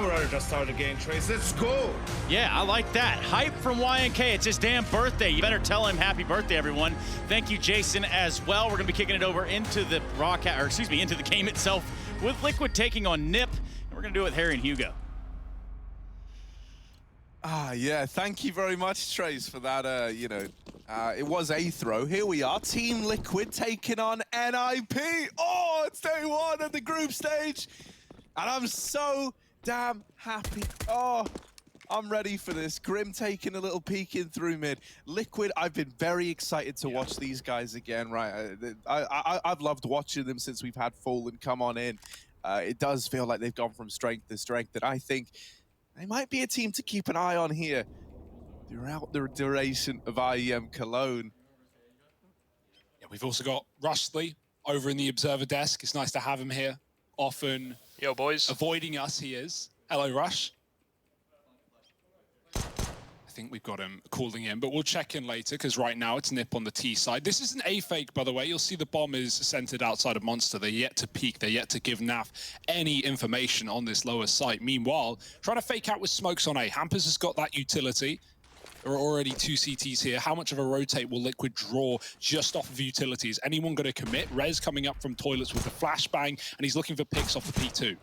we're ready to start the game, Trace. Let's go. Yeah, I like that. Hype from YNK. It's his damn birthday. You better tell him happy birthday, everyone. Thank you, Jason, as well. We're going to be kicking it over into the into the game itself with Liquid taking on Nip. And we're going to do it with Harry and Hugo. Yeah, thank you very much, Trace, for that, it was a throw. Here we are, Team Liquid taking on NIP. Oh, it's day one of the group stage. And I'm so damn happy. Oh, I'm ready for this. Grim taking a little peek in through mid. Liquid, I've been very excited to watch these guys again, right? I've loved watching them since we've had Fallen come on in. It does feel like they've gone from strength to strength, and I think they might be a team to keep an eye on here throughout the duration of IEM Cologne. Yeah, we've also got Rushley over in the observer desk. It's nice to have him here. Often, yo boys, avoiding us he is. Hello, Rush. I think we've got him calling in, but we'll check in later because right now it's Nip on the T side. This is an A fake, by the way. You'll see the bomb is centered outside of Monster. They're yet to peek. They're yet to give NAF any information on this lower site. Meanwhile, trying to fake out with smokes on A. Hampers has got that utility. There are already 2 CTs here. How much of a rotate will Liquid draw just off of utilities? Anyone going to commit? Rez coming up from toilets with a flashbang, and he's looking for picks off the P2.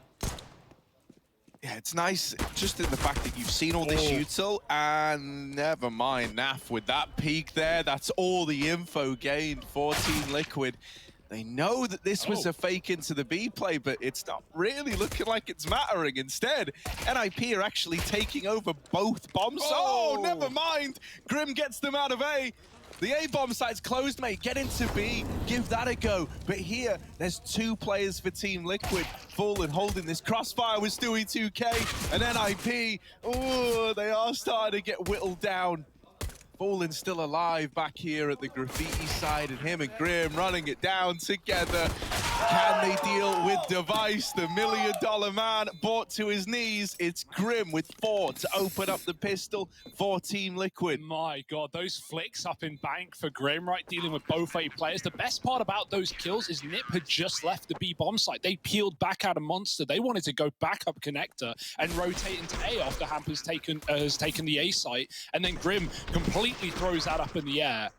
Yeah, it's nice just in the fact that you've seen all this util, and never mind NAF with that peak there. That's all the info gained for Team Liquid. They know that this was a fake into the B play, but it's not really looking like it's mattering. Instead, NIP are actually taking over both bombs. Oh, never mind. Grim gets them out of A. The A bomb site's closed, mate. Get into B, give that a go. But here, there's 2 players for Team Liquid. Fallen holding this crossfire with Stewie 2K and NIP. Oh, they are starting to get whittled down. Fallen still alive back here at the graffiti side, and him and Grim running it down together. Can they deal with Device, the $1 million man brought to his knees? It's Grim with 4 to open up the pistol for Team Liquid. My God, those flicks up in bank for Grim, right? Dealing with both A players. The best part about those kills is Nip had just left the B bomb site. They peeled back out of Monster. They wanted to go back up connector and rotate into A after Hamp has taken the A site. And then Grim completely throws that up in the air.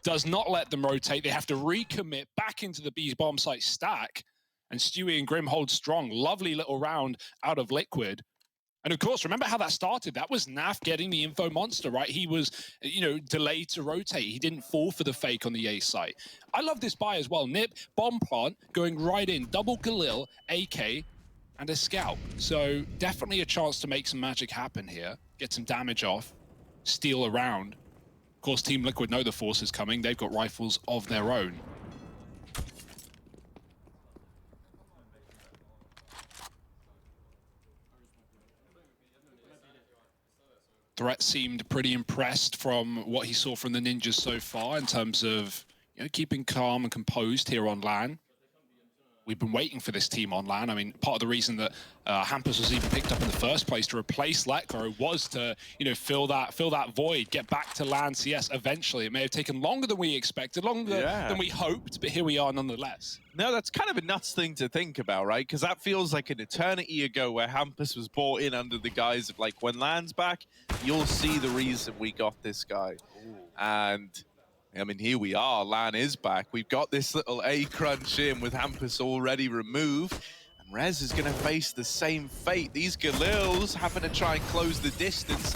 Does not let them rotate. They have to recommit back into the B bomb site stack. And Stewie and Grim hold strong. Lovely little round out of Liquid. And of course, remember how that started? That was NAF getting the info Monster, right? He was, delayed to rotate. He didn't fall for the fake on the A site. I love this buy as well. Nip, bomb plant, going right in. Double Galil, AK, and a scalp. So definitely a chance to make some magic happen here. Get some damage off. Steal around. Of course, Team Liquid know the force is coming. They've got rifles of their own. Threat seemed pretty impressed from what he saw from the ninjas so far in terms of keeping calm and composed here on LAN. We've been waiting for this team on LAN. I mean, part of the reason that Hampers was even picked up in the first place to replace Letgo was to, fill that void, get back to LAN CS eventually. It may have taken longer than we expected, longer than we hoped, but here we are nonetheless. No, that's kind of a nuts thing to think about, right? Because that feels like an eternity ago where Hampus was brought in under the guise of, like, when LAN's back, you'll see the reason we got this guy. And I mean, here we are. LAN is back. We've got this little A crunch in with Hampus already removed. And Rez is going to face the same fate. These Galils having to try and close the distance.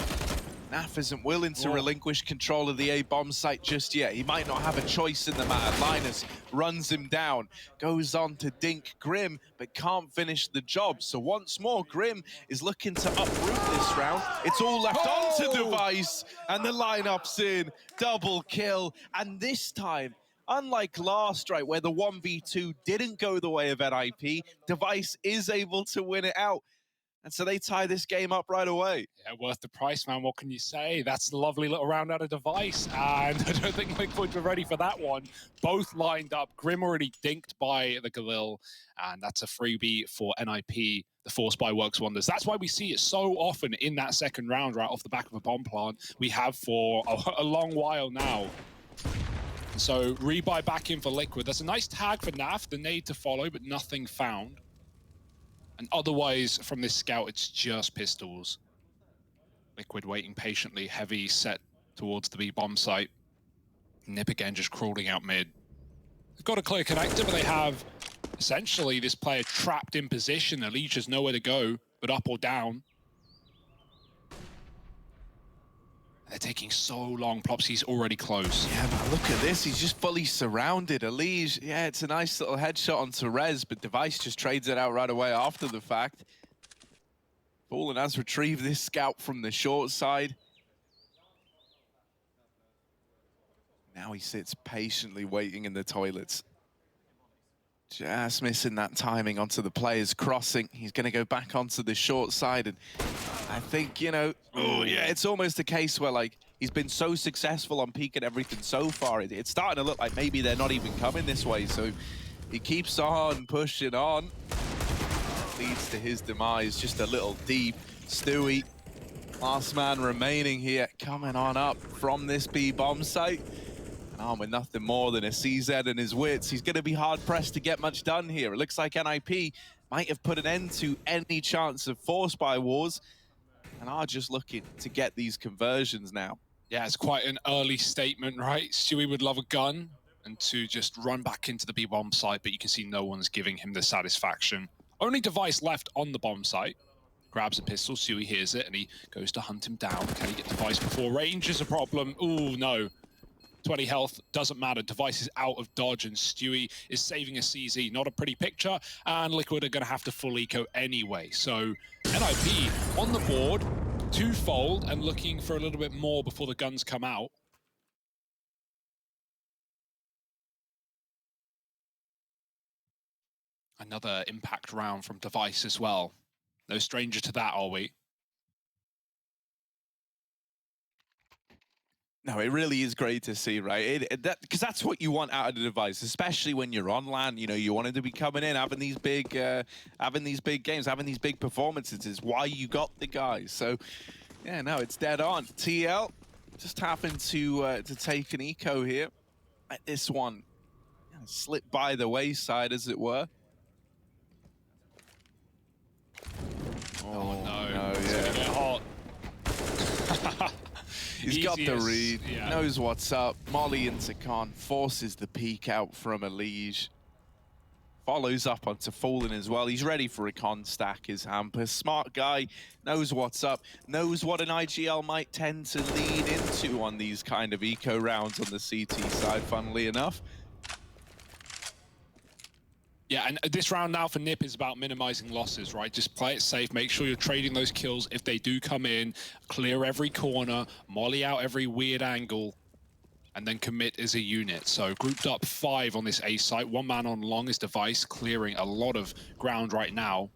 NAF isn't willing to relinquish control of the A bomb site just yet. He might not have a choice in the matter. Linus runs him down, goes on to dink Grim, but can't finish the job. So once more, Grim is looking to uproot this round. It's all left onto Device, and the lineup's in. Double kill, and this time, unlike last, right, where the 1v2 didn't go the way of NIP, Device is able to win it out. And so they tie this game up right away. Yeah, worth the price, man. What can you say? That's a lovely little round out of Device. And I don't think Liquid were ready for that one. Both lined up. Grim already dinked by the Galil. And that's a freebie for NIP. The Force Buy works wonders. That's why we see it so often in that second round, right off the back of a bomb plant. We have for a long while now. So rebuy back in for Liquid. That's a nice tag for NAF. The nade to follow, but nothing found. And otherwise, from this scout, it's just pistols. Liquid waiting patiently, heavy set towards the B bomb site. Nip again just crawling out mid. They've got a clear connector, but they have essentially this player trapped in position. Alicia's nowhere to go, but up or down. They're taking so long. Plopsy's already close. Yeah, but look at this. He's just fully surrounded. Elige, yeah, it's a nice little headshot onto Rez, but Device just trades it out right away after the fact. Fallen has retrieved this scout from the short side. Now he sits patiently waiting in the toilets. Just missing that timing onto the players crossing. He's going to go back onto the short side. And I think, you know, it's almost a case where, like, he's been so successful on peak and everything so far. It's starting to look like maybe they're not even coming this way. So he keeps on pushing on. Leads to his demise just a little deep. Stewie, last man remaining here, coming on up from this B bomb site. And with nothing more than a CZ and his wits, he's going to be hard-pressed to get much done here. It looks like NIP might have put an end to any chance of force buy wars and are just looking to get these conversions now. Yeah, it's quite an early statement, right? Stewie would love a gun and to just run back into the B bomb site, but you can see no one's giving him the satisfaction. Only Device left on the bomb site. Grabs a pistol, Stewie hears it, and he goes to hunt him down. Can he get Device before range is a problem? Ooh, no. 20 health, doesn't matter. Device is out of dodge, and Stewie is saving a CZ. Not a pretty picture, and Liquid are going to have to full eco anyway. So NIP on the board, twofold, and looking for a little bit more before the guns come out. Another impact round from Device as well. No stranger to that, are we? No, it really is great to see, right? Because that's what you want out of the Device, especially when you're on LAN. You know, you wanted to be coming in, having these big games, having these big performances is why you got the guys. So, yeah, no, it's dead on. TL just happened to take an eco here. Let this one slip by the wayside, as it were. Oh no, no, it's yeah. gonna get hot. He's got the read, yeah. knows what's up. Molly into Khan, forces the peek out from Elige. Follows up onto Fallen as well. He's ready for a con stack, is Hampus. Smart guy, knows what's up, knows what an IGL might tend to lead into on these kind of eco rounds on the CT side, funnily enough. Yeah, and this round now for Nip is about minimizing losses, right? Just play it safe, make sure you're trading those kills. If they do come in, clear every corner, molly out every weird angle, and then commit as a unit. So grouped up 5 on this A site, 1 man on long is Device, clearing a lot of ground right now.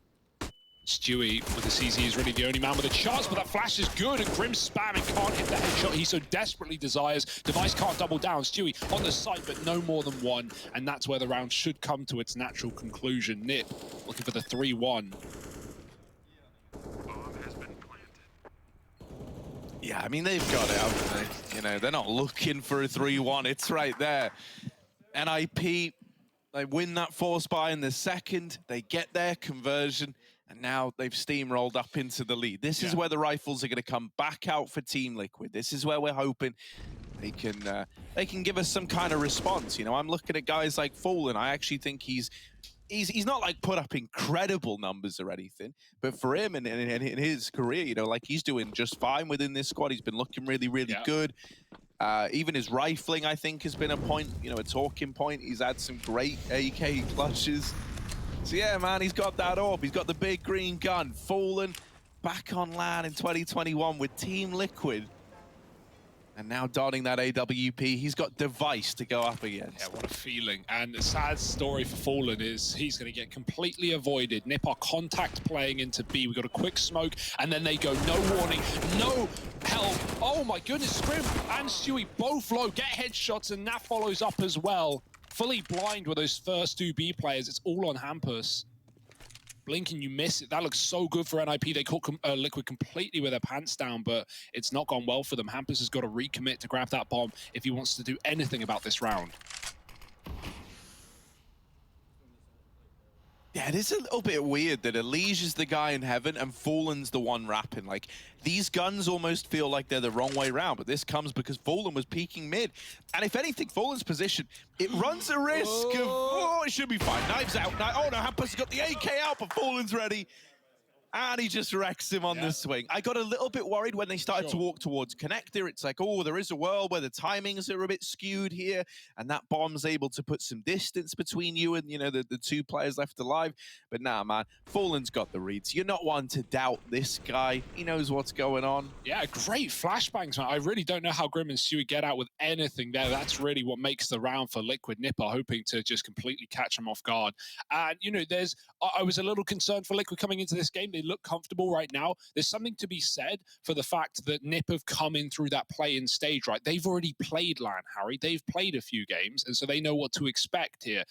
Stewie with the CZ is really the only man with a chance, but that flash is good, and Grim spamming can't hit the headshot he so desperately desires. Device can't double down. Stewie on the site, but no more than 1, and that's where the round should come to its natural conclusion. Nip looking for the 3-1. Yeah, I mean, they've got it, haven't they? You know, they're not looking for a 3-1. It's right there. NIP, they win that force buy in the second. They get their conversion. And now they've steamrolled up into the lead. This is where the rifles are going to come back out for Team Liquid. This is where we're hoping they can give us some kind of response. You know, I'm looking at guys like Fallen. I actually think he's not like put up incredible numbers or anything, but for him and in his career, you know, like he's doing just fine within this squad. He's been looking really, really good. Even his rifling, I think, has been a point, you know, a talking point. He's had some great AK clutches. So yeah, man, he's got that orb. He's got the big green gun. Fallen back on LAN in 2021 with Team Liquid. And now donning that AWP, he's got Device to go up against. Yeah, what a feeling. And the sad story for Fallen is he's going to get completely avoided. Nip are contact playing into B. We got a quick smoke, and then they go no warning, no help. Oh my goodness, Scrim and Stewie both low, get headshots, and that follows up as well. Fully blind with those first 2 B players. It's all on Hampus. Blink and you miss it. That looks so good for NIP. They caught Liquid completely with their pants down, but it's not gone well for them. Hampus has got to recommit to grab that bomb if he wants to do anything about this round. Yeah, it is a little bit weird that Elige is the guy in heaven and Fallen's the one rapping. Like, these guns almost feel like they're the wrong way around, but this comes because Fallen was peeking mid. And if anything, Fallen's position, it runs a risk of, oh, it should be fine. Knives out. Oh no, Hampus got the AK out, but Fallen's ready. And he just wrecks him on the swing. I got a little bit worried when they started to walk towards connector. It's like, oh, there is a world where the timings are a bit skewed here, and that bomb's able to put some distance between you and, you know, the two players left alive. But nah, man, Fallen's got the reads. You're not one to doubt this guy. He knows what's going on. Yeah, great flashbangs, man. I really don't know how Grim and Stewie get out with anything there. That's really what makes the round for Liquid. Nipper hoping to just completely catch them off guard. And, you know, I was a little concerned for Liquid coming into this game. They look comfortable right now. There's something to be said for the fact that Nip have come in through that play-in stage, right? They've already played LAN, Harry. They've played a few games, and so they know what to expect here.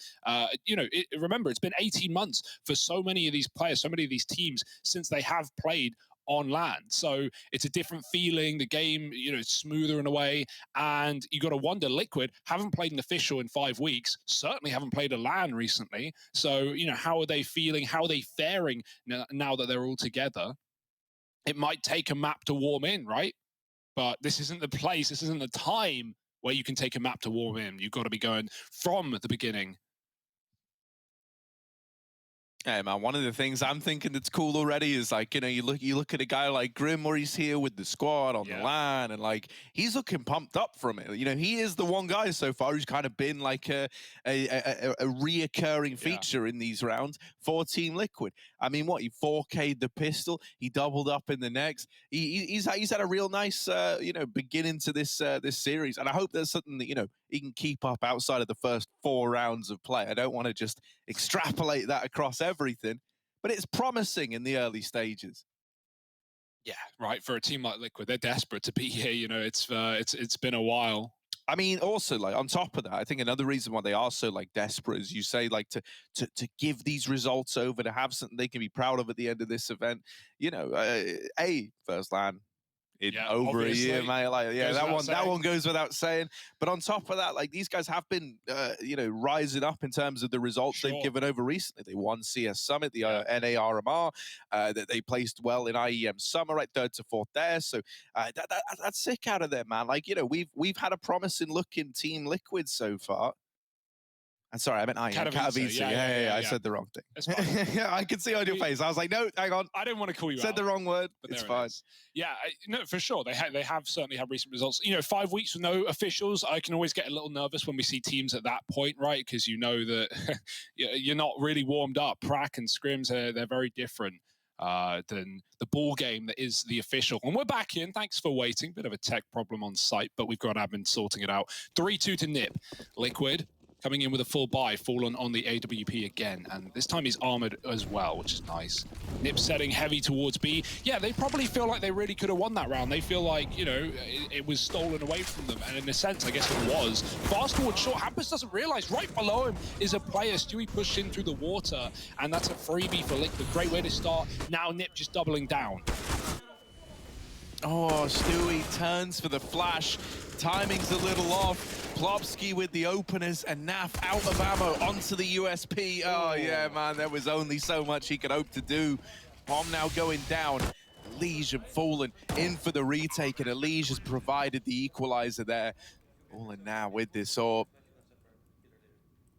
You know, remember, it's been 18 months for so many of these players, so many of these teams since they have played on land. So it's a different feeling. The game, you know, it's smoother in a way. And you got to wonder, Liquid haven't played an official in 5 weeks, certainly haven't played a LAN recently. So, you know, how are they feeling? How are they faring now that they're all together? It might take a map to warm in, right? But this isn't the place, this isn't the time where you can take a map to warm in. You've got to be going from the beginning. Yeah, man, one of the things I'm thinking that's cool already is, like, you know, you look at a guy like Grim where he's here with the squad on the LAN, and like he's looking pumped up from it. You know, he is the one guy so far who's kind of been like a reoccurring feature in these rounds for Team Liquid. I mean, what, he 4K'd the pistol, he doubled up in the next. He's had a real nice you know, beginning to this this series, and I hope there's something that, you know, he can keep up outside of the first 4 rounds of play. I don't want to just extrapolate that across everything, but it's promising in the early stages. Yeah, right. For a team like Liquid, they're desperate to be here. You know, it's been a while. I mean, also, like, on top of that, I think another reason why they are so, like, desperate, as you say, like, to give these results over, to have something they can be proud of at the end of this event. You know, first LAN in over a year, mate. Like, yeah, that one goes without saying. But on top of that, like, these guys have been, you know, rising up in terms of the results they've given over recently. They won CS Summit, the NARMR. That they placed well in IEM Summer, right, 3rd to 4th there. So that's sick out of there, man. Like, you know, we've had a promising look in Team Liquid so far. I'm sorry, I meant IEM. Katowice. Yeah, I said the wrong thing. It's fine. I could see on your face. I was like, no, hang on. I didn't want to call you out. Said the wrong word. But it's fine. Yeah, no, for sure. They have certainly had recent results. You know, 5 weeks with no officials, I can always get a little nervous when we see teams at that point, right? Because you know that you're not really warmed up. Prac and Scrims, they're very different than the ball game that is the official. And we're back in. Thanks for waiting. Bit of a tech problem on site, but we've got admin sorting it out. 3-2 to Nip. Liquid coming in with a full buy, Fallen on the AWP again, and this time he's armored as well, which is nice. Nip setting heavy towards B. Yeah, they probably feel like they really could have won that round. They feel like, you know, it was stolen away from them, and in a sense, I guess it was. Fast forward short, Hampus doesn't realize right below him is a player. Stewie pushed in through the water, and that's a freebie for Liquid. Great way to start. Now Nip just doubling down. Oh, Stewie turns for the flash. Timing's a little off. Plopsky with the openers, and Naf out of ammo onto the USP. Oh, yeah, man, there was only so much he could hope to do. Bomb now going down. Elige and Fallen in for the retake, and Elige has provided the equalizer there. Fallen now with this orb.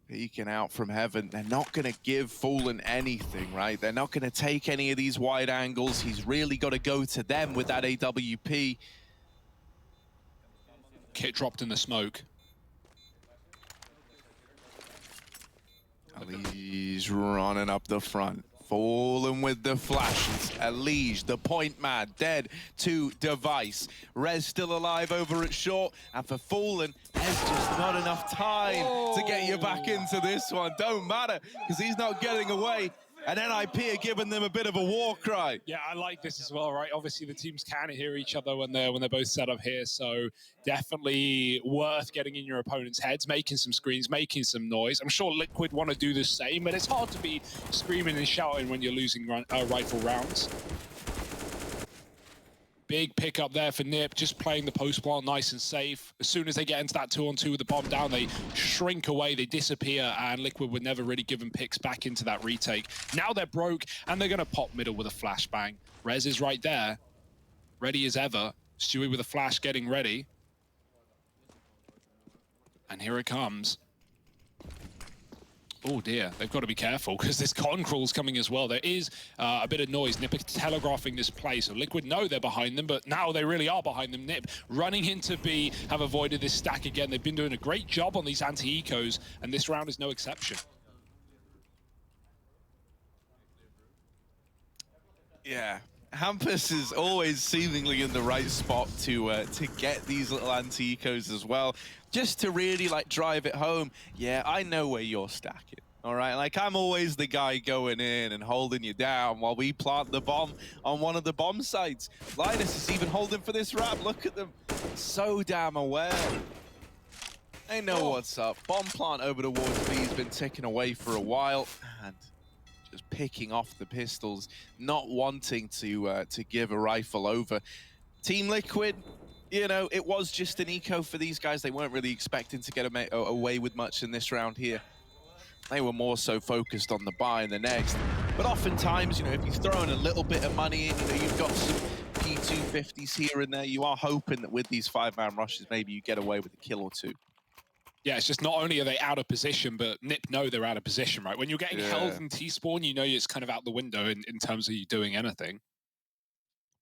Peeking out from heaven. They're not going to give Fallen anything, right? They're not going to take any of these wide angles. He's really got to go to them with that AWP. Kit dropped in the smoke. He's running up the front. Fallen with the flashes. Elige, the point man, dead to Device. Rez still alive over at short. And for Fallen, there's just not enough time to get you back into this one. Don't matter, because he's not getting away. And NIP are giving them a bit of a war cry. Yeah, I like this as well, right? Obviously, the teams can hear each other when they're both set up here, so definitely worth getting in your opponent's heads, making some screens, making some noise. I'm sure Liquid want to do the same, but it's hard to be screaming and shouting when you're losing rifle rounds. Big pickup there for Nip, just playing the post plant nice and safe. As soon as they get into that 2-on-2 with the bomb down, they shrink away, they disappear, and Liquid were never really given picks back into that retake. Now they're broke, and they're going to pop middle with a flashbang. Rez is right there, ready as ever. Stewie with a flash getting ready. And here it comes. Oh dear, they've got to be careful because this con crawl's coming as well. There is a bit of noise. Nip telegraphing this play, so Liquid know they're behind them, but now they really are behind them. Nip running into B, have avoided this stack again. They've been doing a great job on these anti-ecos, and this round is no exception. Yeah, Hampus is always seemingly in the right spot to get these little anti-ecos as well, just to really like drive it home. Yeah, I know where you're stacking. All right, like I'm always the guy going in and holding you down while we plant the bomb on one of the bomb sites. Linus is even holding for this wrap. Look at them, so damn aware. They know what's up. Bomb plant over towards B has been ticking away for a while, and just picking off the pistols, not wanting to give a rifle over. Team Liquid, you know, it was just an eco for these guys. They weren't really expecting to get away with much in this round here. They were more so focused on the buy in the next. But oftentimes, you know, if you throw in a little bit of money in, you know, you've got some P250s here and there, you are hoping that with these 5-man rushes, maybe you get away with a kill or two. Yeah, it's just not only are they out of position, but Nip know they're out of position, right? When you're getting held in T-spawn, you know it's kind of out the window in terms of you doing anything.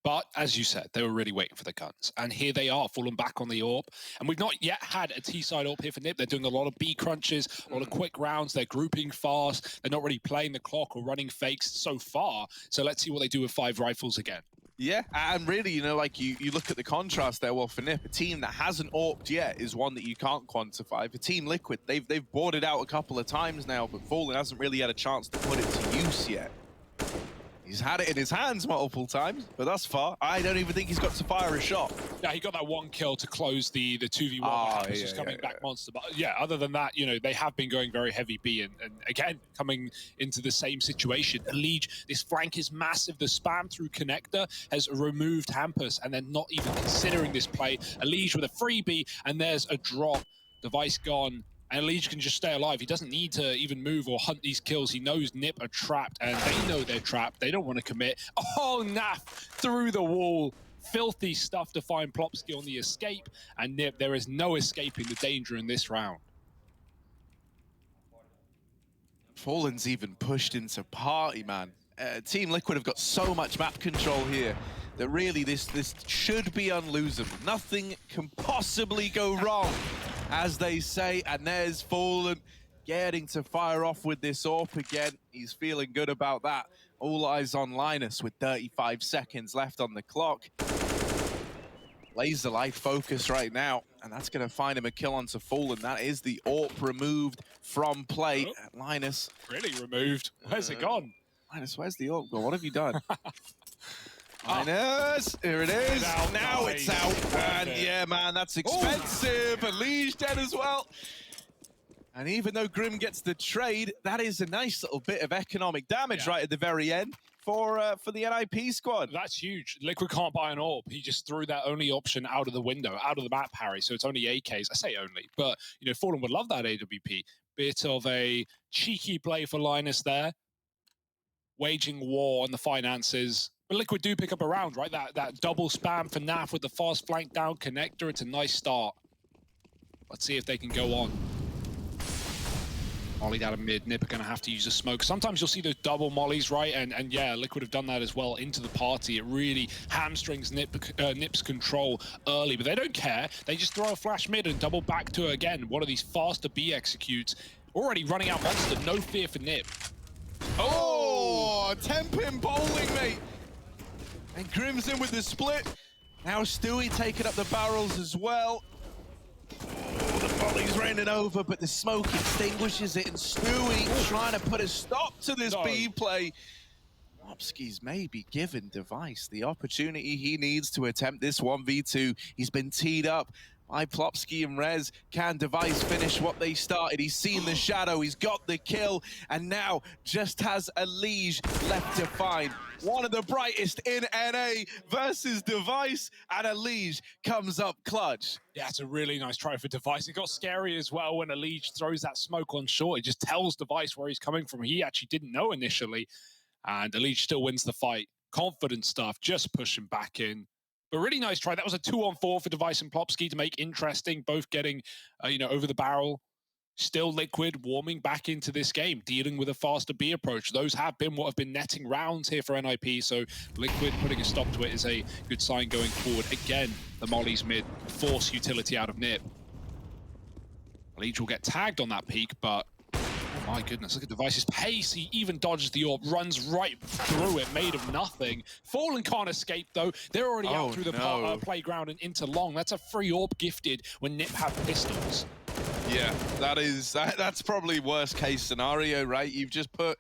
But as you said, they were really waiting for the guns. And here they are, falling back on the AWP. And we've not yet had a T-side AWP here for Nip. They're doing a lot of B crunches, a lot of quick rounds. They're grouping fast. They're not really playing the clock or running fakes so far. So let's see what they do with 5 rifles again. Yeah, and really, you know, like you look at the contrast there. Well, for Nip, a team that hasn't AWP'd yet is one that you can't quantify. For Team Liquid, they've bought it out a couple of times now, but Fallen hasn't really had a chance to put it to use yet. He's had it in his hands multiple times, but thus far, I don't even think he's got to fire a shot. Yeah, he got that 1 kill to close the 2v1. Just coming back monster. But yeah, other than that, you know, they have been going very heavy B, and again, coming into the same situation. Liege, this flank is massive. The spam through connector has removed Hampus, and they're not even considering this play. Liege with a freebie, and there's a drop. Device gone. And Liege can just stay alive. He doesn't need to even move or hunt these kills. He knows Nip are trapped, and they know they're trapped. They don't want to commit. Oh, Naf through the wall. Filthy stuff to find Plopsky on the escape. And Nip, there is no escaping the danger in this round. Fallen's even pushed into party, man. Team Liquid have got so much map control here that really this should be unlosable. Nothing can possibly go wrong, as they say, and there's Fallen getting to fire off with this AWP again. He's feeling good about that. All eyes on Linus with 35 seconds left on the clock. Laser light focus right now, and that's going to find him a kill onto Fallen. That is the AWP removed from play. Linus. Really removed? Where's it gone? Linus, where's the AWP? Well, what have you done? Linus, here it is. Now it's out. And yeah, man, that's expensive. And Liege dead as well. And even though Grim gets the trade, that is a nice little bit of economic damage right at the very end for the NIP squad. That's huge. Liquid can't buy an AWP. He just threw that only option out of the window, out of the map, Harry. So it's only AKs. I say only, but you know, Fallen would love that AWP. Bit of a cheeky play for Linus there, waging war on the finances. But Liquid do pick up a round, right? That double spam for Naf with the fast flank down connector. It's a nice start. Let's see if they can go on. Molly down in mid. Nip are going to have to use a smoke. Sometimes you'll see those double mollies, right? And yeah, Liquid have done that as well into the party. It really hamstrings Nip's control early, but they don't care. They just throw a flash mid and double back to it again. One of these faster B executes. Already running out monster. No fear for Nip. Oh, 10-pin bowling, mate. And Crimson with the split. Now Stewie taking up the barrels as well. Oh, the volley's raining over, but the smoke extinguishes it, and Stewie trying to put a stop to this B play. Plopsky's maybe given Device the opportunity he needs to attempt this 1v2. He's been teed up by Plopsky and Rez. Can Device finish what they started? He's seen the shadow, he's got the kill, and now just has a Liege left to find. one of the brightest in NA versus Device, and Elige comes up clutch. Yeah, it's a really nice try for Device. It got scary as well when Elige throws that smoke on short. It just tells Device where he's coming from. He actually didn't know initially, and Elige still wins the fight. Confident stuff, just pushing back in. But really nice try. That was a 2-on-4 for Device and Plopsky to make interesting, both getting, over the barrel. Still Liquid warming back into this game, dealing with a faster B approach. Those have been what have been netting rounds here for NIP, so Liquid putting a stop to it is a good sign going forward. Again, the mollies mid force utility out of Nip. Elige will get tagged on that peak, but oh my goodness, look at Device's pace. He even dodges the orb, runs right through it, made of nothing. Fallen can't escape though. They're already out through the playground and into long. That's a free orb gifted when Nip have pistols. Yeah, that's probably worst case scenario, right? You've just put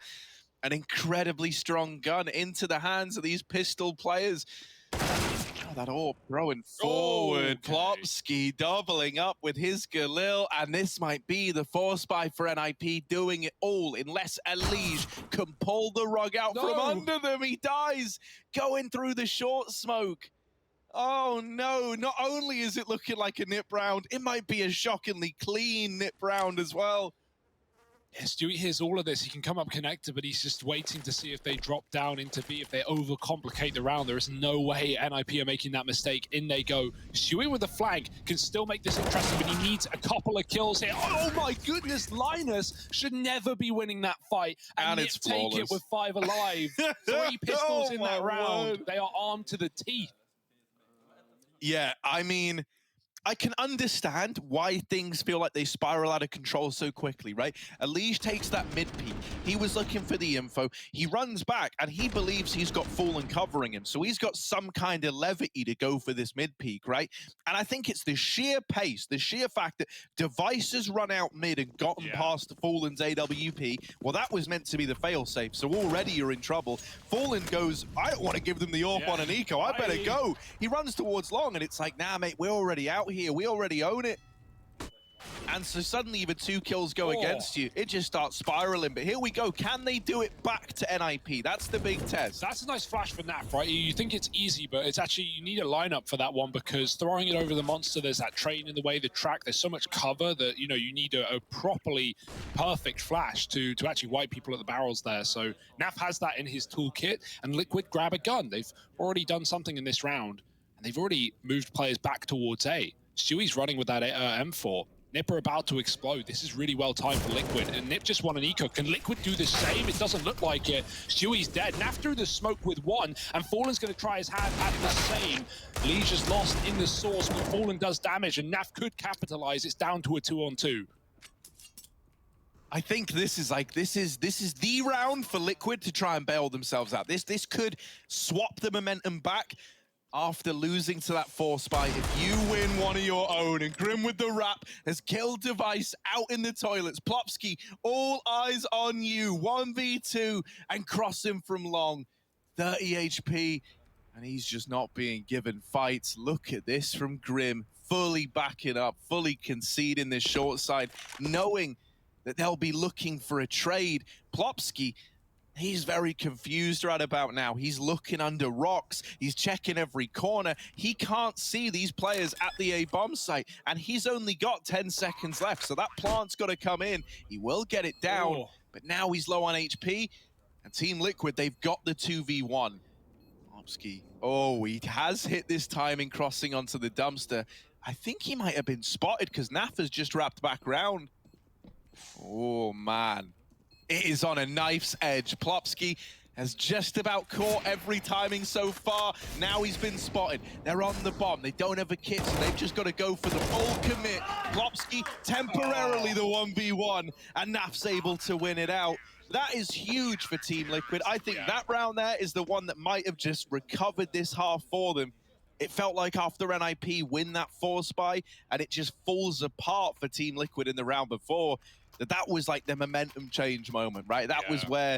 an incredibly strong gun into the hands of these pistol players. Oh, that orb throwing forward. Okay. Plopsky doubling up with his Galil, and this might be the force buy for NIP doing it all unless Elige can pull the rug out from under them. He dies going through the short smoke. Oh no, not only is it looking like a Nip round, it might be a shockingly clean Nip round as well. Yeah, Stewie hears all of this. He can come up connector, but he's just waiting to see if they drop down into B, if they overcomplicate the round. There is no way NIP are making that mistake. In they go. Stewie with the flank can still make this interesting, but he needs a couple of kills here. Oh my goodness, Linus should never be winning that fight. And Nip take it with 5 alive. 3 pistols in that round. They are armed to the teeth. Yeah, I mean, I can understand why things feel like they spiral out of control so quickly, right? Elige takes that mid-peak. He was looking for the info. He runs back, and he believes he's got Fallen covering him. So he's got some kind of levity to go for this mid-peak, right? And I think it's the sheer pace, the sheer fact that Device has run out mid and gotten past Fallen's AWP. Well, that was meant to be the fail-safe, so already you're in trouble. Fallen goes, I don't want to give them the AWP on an eco. I better go. He runs towards long, and it's like, nah, mate, we're already out here. We already own it. And so suddenly even 2 kills go against you. It just starts spiraling. But here we go. Can they do it back to NIP? That's the big test. That's a nice flash for Naf, right? You think it's easy, but it's actually, you need a lineup for that one, because throwing it over the monster, there's that train in the way, the track, there's so much cover that, you need a properly perfect flash to actually wipe people at the barrels there. So Naf has that in his toolkit, and Liquid grab a gun. They've already done something in this round, and they've already moved players back towards A. Stewie's running with that M4. Nip are about to explode. This is really well timed for Liquid, and Nip just won an eco. Can Liquid do the same? It doesn't look like it. Stewie's dead. Naf threw the smoke with 1, and Fallen's going to try his hand at the same. Lige is lost in the source, but Fallen does damage, and Naf could capitalize. It's down to a 2-on-2. I think this is the round for Liquid to try and bail themselves out. This could swap the momentum back. After losing to that force buy, if you win one of your own, and Grim with the wrap has killed Device out in the toilets, Plopsky, all eyes on you, 1v2, and cross him from long, 30 HP, and he's just not being given fights. Look at this from Grim, fully backing up, fully conceding this short side, knowing that they'll be looking for a trade. Plopsky, he's very confused right about now. He's looking under rocks. He's checking every corner. He can't see these players at the A bomb site, and he's only got 10 seconds left, so that plant's got to come in. He will get it down, but now he's low on HP, and Team Liquid, they've got the 2v1. Plopsky, he has hit this timing crossing onto the dumpster. I think he might have been spotted because Naf has just wrapped back round. Oh, man. It is on a knife's edge. Plopsky has just about caught every timing so far. Now he's been spotted. They're on the bomb. They don't have a kit, so they've just got to go for the full commit. Plopsky temporarily the 1v1, and Naf's able to win it out. That is huge for Team Liquid. I think that round there is the one that might have just recovered this half for them. It felt like after NIP win that force buy, and it just falls apart for Team Liquid in the round before. That was like the momentum change moment, right? That was where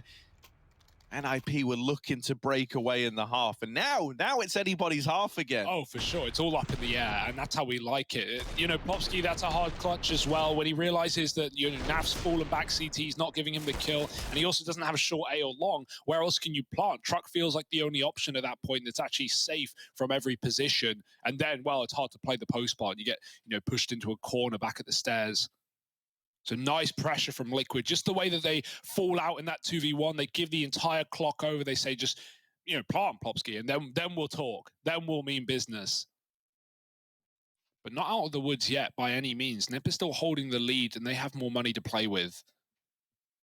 NIP were looking to break away in the half, and now it's anybody's half again. Oh, for sure. It's all up in the air, and that's how we like it. You know, Popsky, that's a hard clutch as well. When he realizes that, you know, Naf's fallen back CT, he's not giving him the kill, and he also doesn't have a short A or long. Where else can you plant? Truck feels like the only option at that point that's actually safe from every position. And then, well, it's hard to play the post plant. You get, you know, pushed into a corner back at the stairs. So nice pressure from Liquid. Just the way that they fall out in that 2v1, they give the entire clock over. They say, just, you know, plant Popsky, and then we'll talk. Then we'll mean business. But not out of the woods yet by any means. Nip is still holding the lead, and they have more money to play with.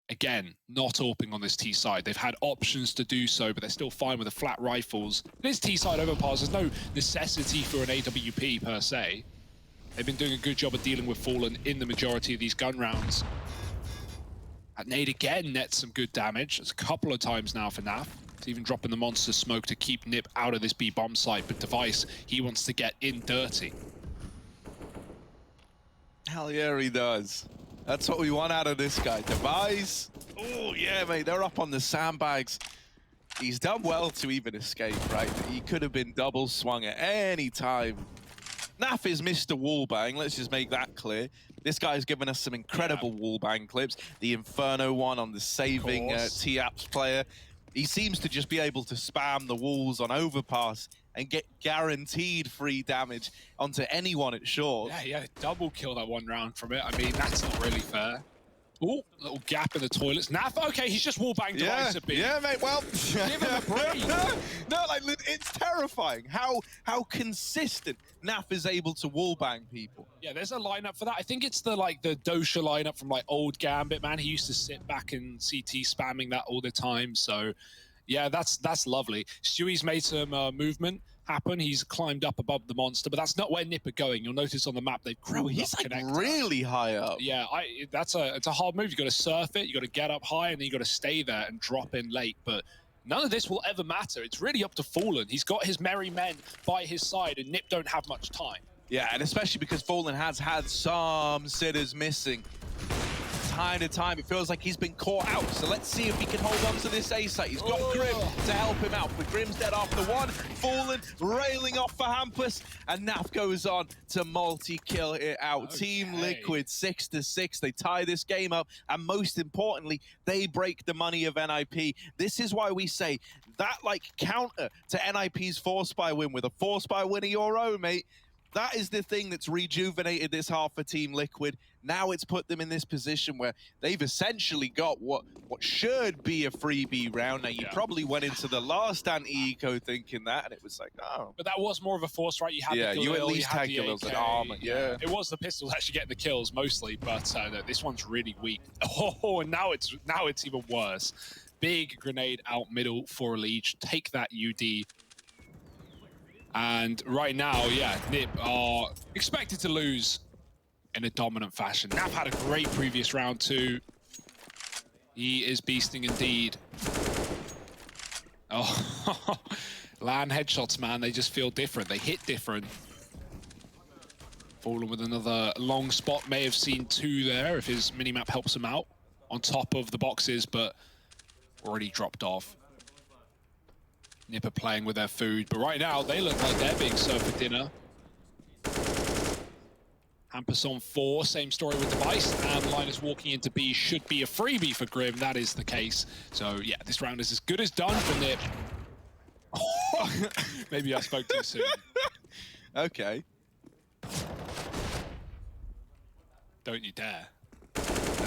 Again, not AWPing on this T side. They've had options to do so, but they're still fine with the flat rifles. This T side overpass, there's no necessity for an AWP per se. They've been doing a good job of dealing with Fallen in the majority of these gun rounds. That nade again nets some good damage. It's a couple of times now for Naf. It's even dropping the monster smoke to keep Nip out of this B bomb site, but Device, he wants to get in dirty. Hell yeah, he does. That's what we want out of this guy. Device. Oh, yeah, mate. They're up on the sandbags. He's done well to even escape, right? He could have been double swung at any time. Naf is Mr. Wallbang, let's just make that clear. This guy's given us some incredible wallbang clips. The Inferno one on the saving T-Apps player. He seems to just be able to spam the walls on Overpass and get guaranteed free damage onto anyone at short. Yeah, double kill that one round from it. I mean, that's not really fair. Oh, little gap in the toilets. Naf, okay, he's just wallbanged Device a bit. Yeah, mate, well... Give him a break. No, like, it's terrifying how consistent Naf is able to wallbang people. Yeah, there's a lineup for that. I think it's the Dosha lineup from old Gambit, man. He used to sit back in CT spamming that all the time. So, yeah, that's lovely. Stewie's made some movement happen. He's climbed up above the monster, but that's not where Nip are going. You'll notice on the map they've crawled he's up like connector. really high up. Yeah, it's a hard move. You got to surf it. You got to get up high, and then you got to stay there and drop in late. But none of this will ever matter. It's really up to Fallen. He's got his merry men by his side, and Nip don't have much time. Yeah, and especially because Fallen has had some sitters missing. Time to time, it feels like he's been caught out. So let's see if he can hold on to this A site. He's got Grim to help him out. But Grim's dead after one. Fallen railing off for Hampus, and Naf goes on to multi-kill it out. Okay. Team Liquid 6-6. They tie this game up, and most importantly, they break the money of NIP. This is why we say that counter to NIP's 4-spy win with a 4-spy win of your own, mate. That is the thing that's rejuvenated this half for Team Liquid. Now it's put them in this position where they've essentially got what should be a freebie round. Now, you probably went into the last anti-eco thinking that, and it was like, oh. But that was more of a force, right? You had the you at least had kills and armor. Yeah. It was the pistols actually getting the kills mostly, but no, this one's really weak. Oh, and now it's even worse. Big grenade out middle for Leech. Take that, UD. And right now, yeah, Nip are expected to lose in a dominant fashion. Naf had a great previous round too. He is beasting indeed. Oh, land headshots, man. They just feel different. They hit different. Fallen with another long spot. May have seen two there if his minimap helps him out on top of the boxes, but already dropped off. Nip are playing with their food, but right now they look like they're being served for dinner. Hampus on 4, same story with Device, and Linus walking into B should be a freebie for Grim. That is the case. So yeah, this round is as good as done for Nip. Maybe I spoke too soon. Okay. Don't you dare.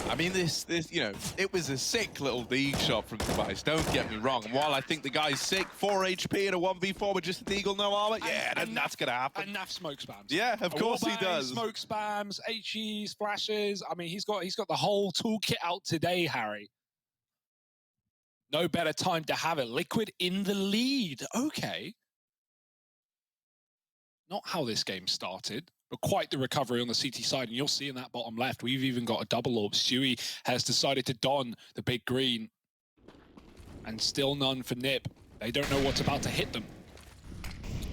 I mean, this, you know, it was a sick little deagle shot from Device, don't get me wrong. And while I think the guy's sick, 4 HP in a 1v4 with just a deagle, no armor, and that's gonna happen. And Naf smoke spams. Yeah, of course he does. Smoke spams, HEs, flashes. I mean, he's got the whole toolkit out today, Harry. No better time to have it. Liquid in the lead. Okay. Not how this game started, but quite the recovery on the CT side. And you'll see in that bottom left, we've even got a double orb. Stewie has decided to don the big green. And still none for Nip. They don't know what's about to hit them.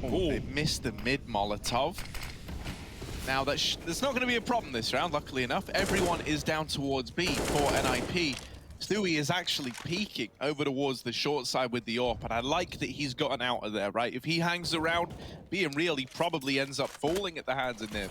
Oh, they missed the mid Molotov. Now, there's not going to be a problem this round, luckily enough. Everyone is down towards B for NIP. Stewie is actually peeking over towards the short side with the AWP, and I like that he's gotten out of there, right? If he hangs around, being real, he probably ends up falling at the hands of Nim.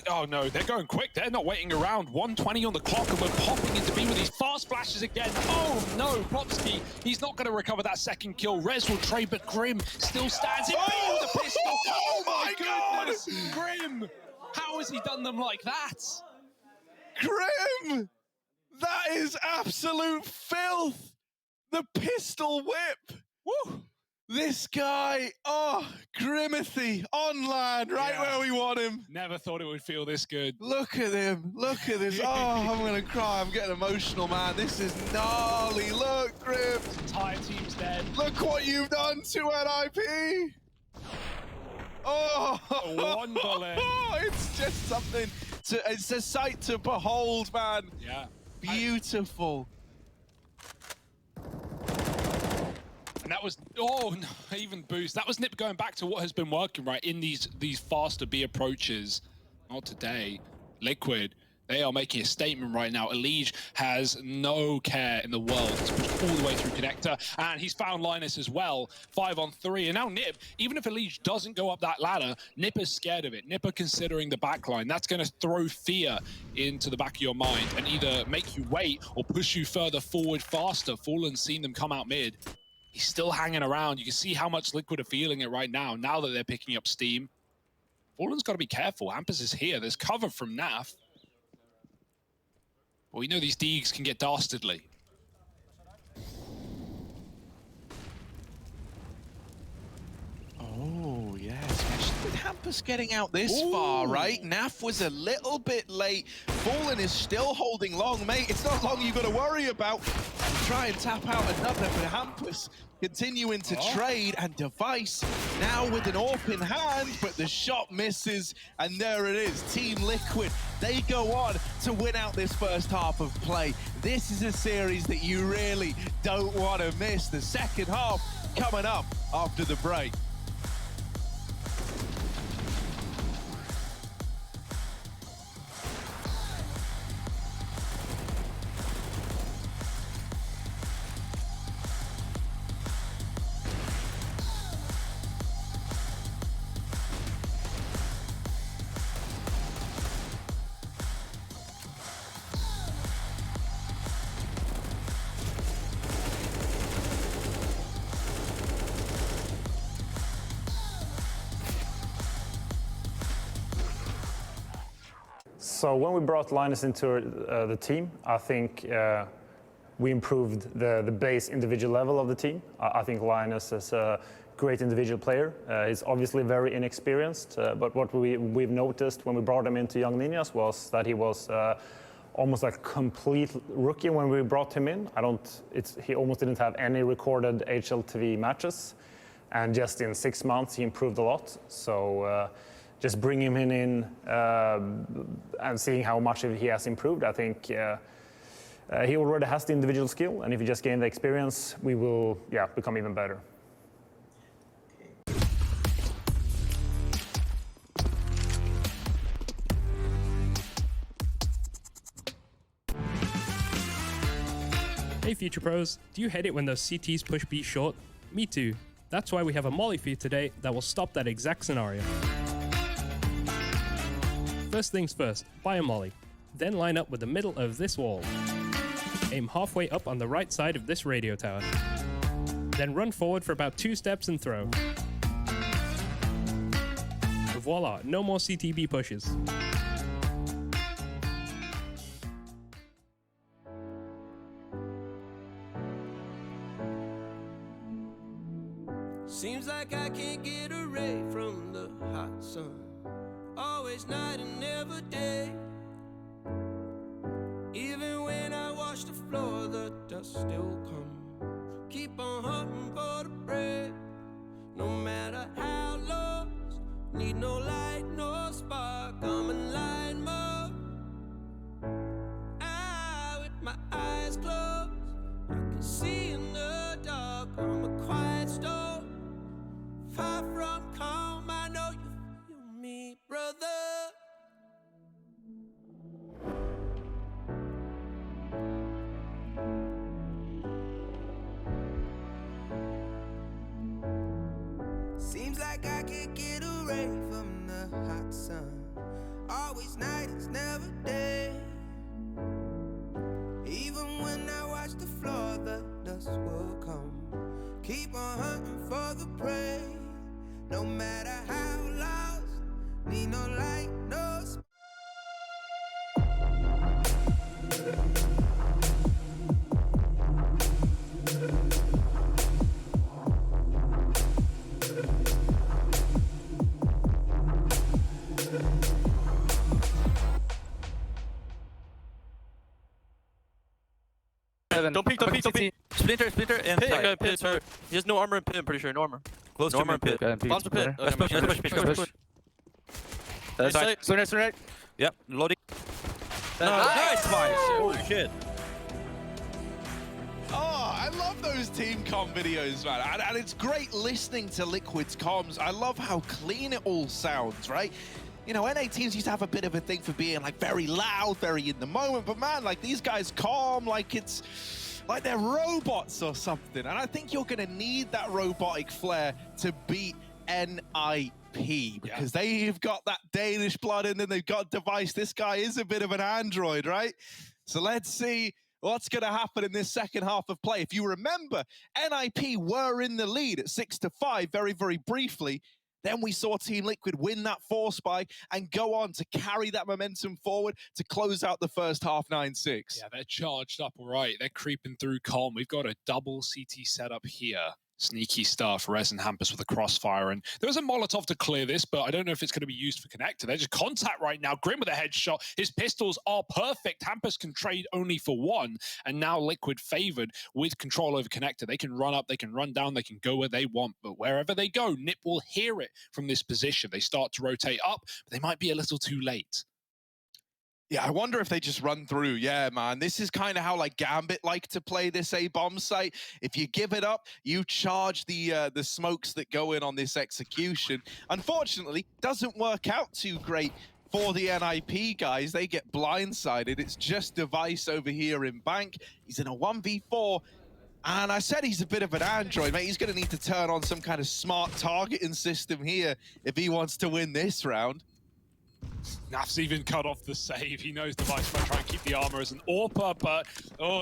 Oh no, they're going quick. They're not waiting around. 1:20 on the clock, and we're popping into B with these fast flashes again. Oh no, Plopsky, he's not going to recover that second kill. Rez will trade, but Grim still stands in B with a pistol. Oh my goodness, Grim! How has he done them like that? Grim! That is absolute filth! The pistol whip! Woo! This guy, oh, Grimathy, on land, right where we want him. Never thought it would feel this good. Look at him, look at this. Oh, I'm gonna cry, I'm getting emotional, man. This is gnarly. Look, Grim. Entire team's dead. Look what you've done to NIP. Oh, One bullet. It's just something it's a sight to behold, man. Yeah. Beautiful. And that was, oh, no, even boost. That was Nip going back to what has been working, right, in these faster B approaches. Not today. Liquid, they are making a statement right now. Elige has no care in the world. He's pushed all the way through Connector, and he's found Linus as well. 5-on-3, and now Nip, even if Elige doesn't go up that ladder, Nip is scared of it. Nip are considering the backline. That's going to throw fear into the back of your mind and either make you wait or push you further forward faster. Fallen's seen them come out mid. He's still hanging around. You can see how much Liquid are feeling it right now that they're picking up steam. Fallen's got to be careful. Hampus is here. There's cover from Naf. But we know these Deegs can get dastardly. Oh, yeah, especially with Hampus getting out this far, right? Naf was a little bit late. Fallen is still holding long, mate. It's not long you've got to worry about. Try and tap out another, but Hampus continuing to trade, and Device now with an AWP in hand, but the shot misses, and there it is. Team Liquid, they go on to win out this first half of play. This is a series that you really don't want to miss. The second half coming up after the break. So when we brought Linus into the team, I think we improved the base individual level of the team. I think Linus is a great individual player. He's obviously very inexperienced, but what we've noticed when we brought him into Young Ninjas was that he was almost like a complete rookie when we brought him in. He almost didn't have any recorded HLTV matches, and just in 6 months he improved a lot. So just bringing him in and seeing how much he has improved, I think he already has the individual skill, and if you just gain the experience, we will become even better. Hey Future Pros, do you hate it when those CTs push B short? Me too. That's why we have a molly for you today that will stop that exact scenario. First things first, buy a molly. Then line up with the middle of this wall. Aim halfway up on the right side of this radio tower. Then run forward for about 2 steps and throw. Voila, no more CTB pushes. Seems like I can't get away from the hot sun. Always night and never day. Even when I wash the floor, the dust still comes. Keep on hunting for the bread. No matter how lost, need no light, no spark. I'm in line mode. With my eyes closed, I can see in the dark. I'm a quiet storm, far from calm. I know you feel me, brother. away from the hot sun. Always night, it's never day. Even when I watch the floor, the dust will come. Keep on hunting for the prey. No matter how lost, need no light, no space. Don't peek, don't peek, don't peek. Splinter, and pit. He has no armor in pit, I'm pretty sure. No armor. Close to armor in pit. Bombs in pit. Let's push. That's right. Splinter. Yep, loading. Nice! Holy shit. Oh, I love those team comm videos, man. And it's great listening to Liquid's comms. I love how clean it all sounds, right? You know, NA teams used to have a bit of a thing for being like very loud, very in the moment, but man, like these guys calm, like it's like they're robots or something. And I think you're gonna need that robotic flair to beat NIP because they've got that Danish blood and then they've got Device. This guy is a bit of an android, right? So let's see what's going to happen in this second half of play. If you remember, NIP were in the lead at 6-5 very, very briefly. Then we saw Team Liquid win that force buy and go on to carry that momentum forward to close out the first half 9-6. Yeah, they're charged up all right. They're creeping through Cologne. We've got a double CT setup here. Sneaky stuff. Rez and Hampus with a crossfire. And there was a Molotov to clear this, but I don't know if it's going to be used for connector. They're just contact right now. Grim with a headshot. His pistols are perfect. Hampus can trade only for one. And now Liquid favored with control over connector. They can run up, they can run down, they can go where they want. But wherever they go, Nip will hear it from this position. They start to rotate up, but they might be a little too late. Yeah, I wonder if they just run through. Yeah, man, this is kind of how like Gambit like to play this A bomb site. If you give it up, you charge the smokes that go in on this execution. Unfortunately, doesn't work out too great for the NIP guys. They get blindsided. It's just Device over here in Bank. He's in a 1v4. And I said he's a bit of an android, mate. He's going to need to turn on some kind of smart targeting system here if he wants to win this round. Naf's even cut off the save. He knows Device might try and keep the armor as an AWPer, but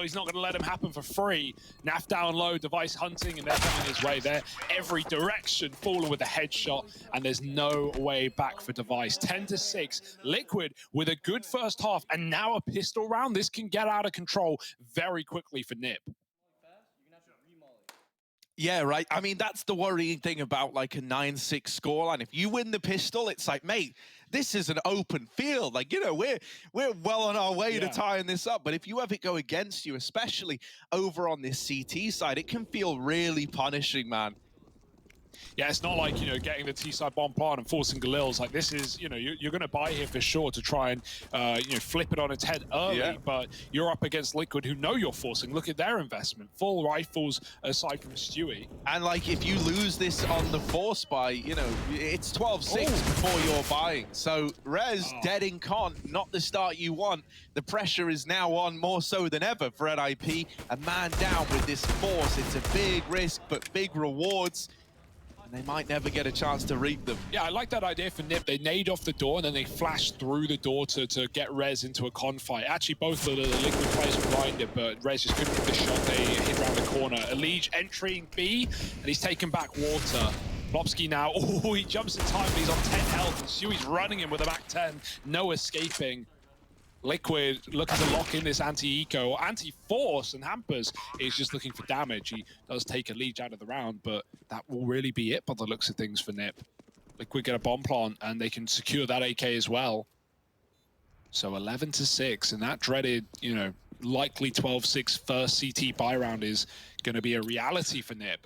he's not going to let him happen for free. Naf down low, Device hunting, and they're coming his way. They're every direction, falling with a headshot, and there's no way back for Device. 10-6, Liquid with a good first half, and now a pistol round. This can get out of control very quickly for Nip. Yeah, right. I mean, that's the worrying thing about like a 9-6 scoreline. If you win the pistol, it's like, mate, this is an open field. Like, you know, we're well on our way to tying this up. But if you have it go against you, especially over on this CT side, it can feel really punishing, man. Yeah, it's not like, you know, getting the T-side bomb plant and forcing Galil's. Like, this is, you know, you're going to buy here for sure to try and, you know, flip it on its head early. But you're up against Liquid who know you're forcing. Look at their investment. Full rifles aside from Stewie. And, like, if you lose this on the force buy, you know, it's 12-6 before you're buying. So, Rez, dead in con, not the start you want. The pressure is now on more so than ever for NIP. A man down with this force. It's a big risk, but big rewards. And they might never get a chance to reap them. Yeah, I like that idea for Nip. They nade off the door and then they flash through the door to get Rez into a confight. Actually, both of the Liquid players were behind it, but Rez just couldn't get the shot. They hit around the corner. Elige entering B, and he's taken back water. Plopsky now, he jumps in time, but he's on 10 health, and Stewie's running him with a back 10. No escaping. Liquid looking to lock in this anti-eco, anti-force, and Hampers is just looking for damage. He does take a lead out of the round, but that will really be it by the looks of things for Nip. Liquid get a bomb plant, and they can secure that AK as well. So 11-6, and that dreaded, you know, likely 12-6 first CT buy round is going to be a reality for Nip.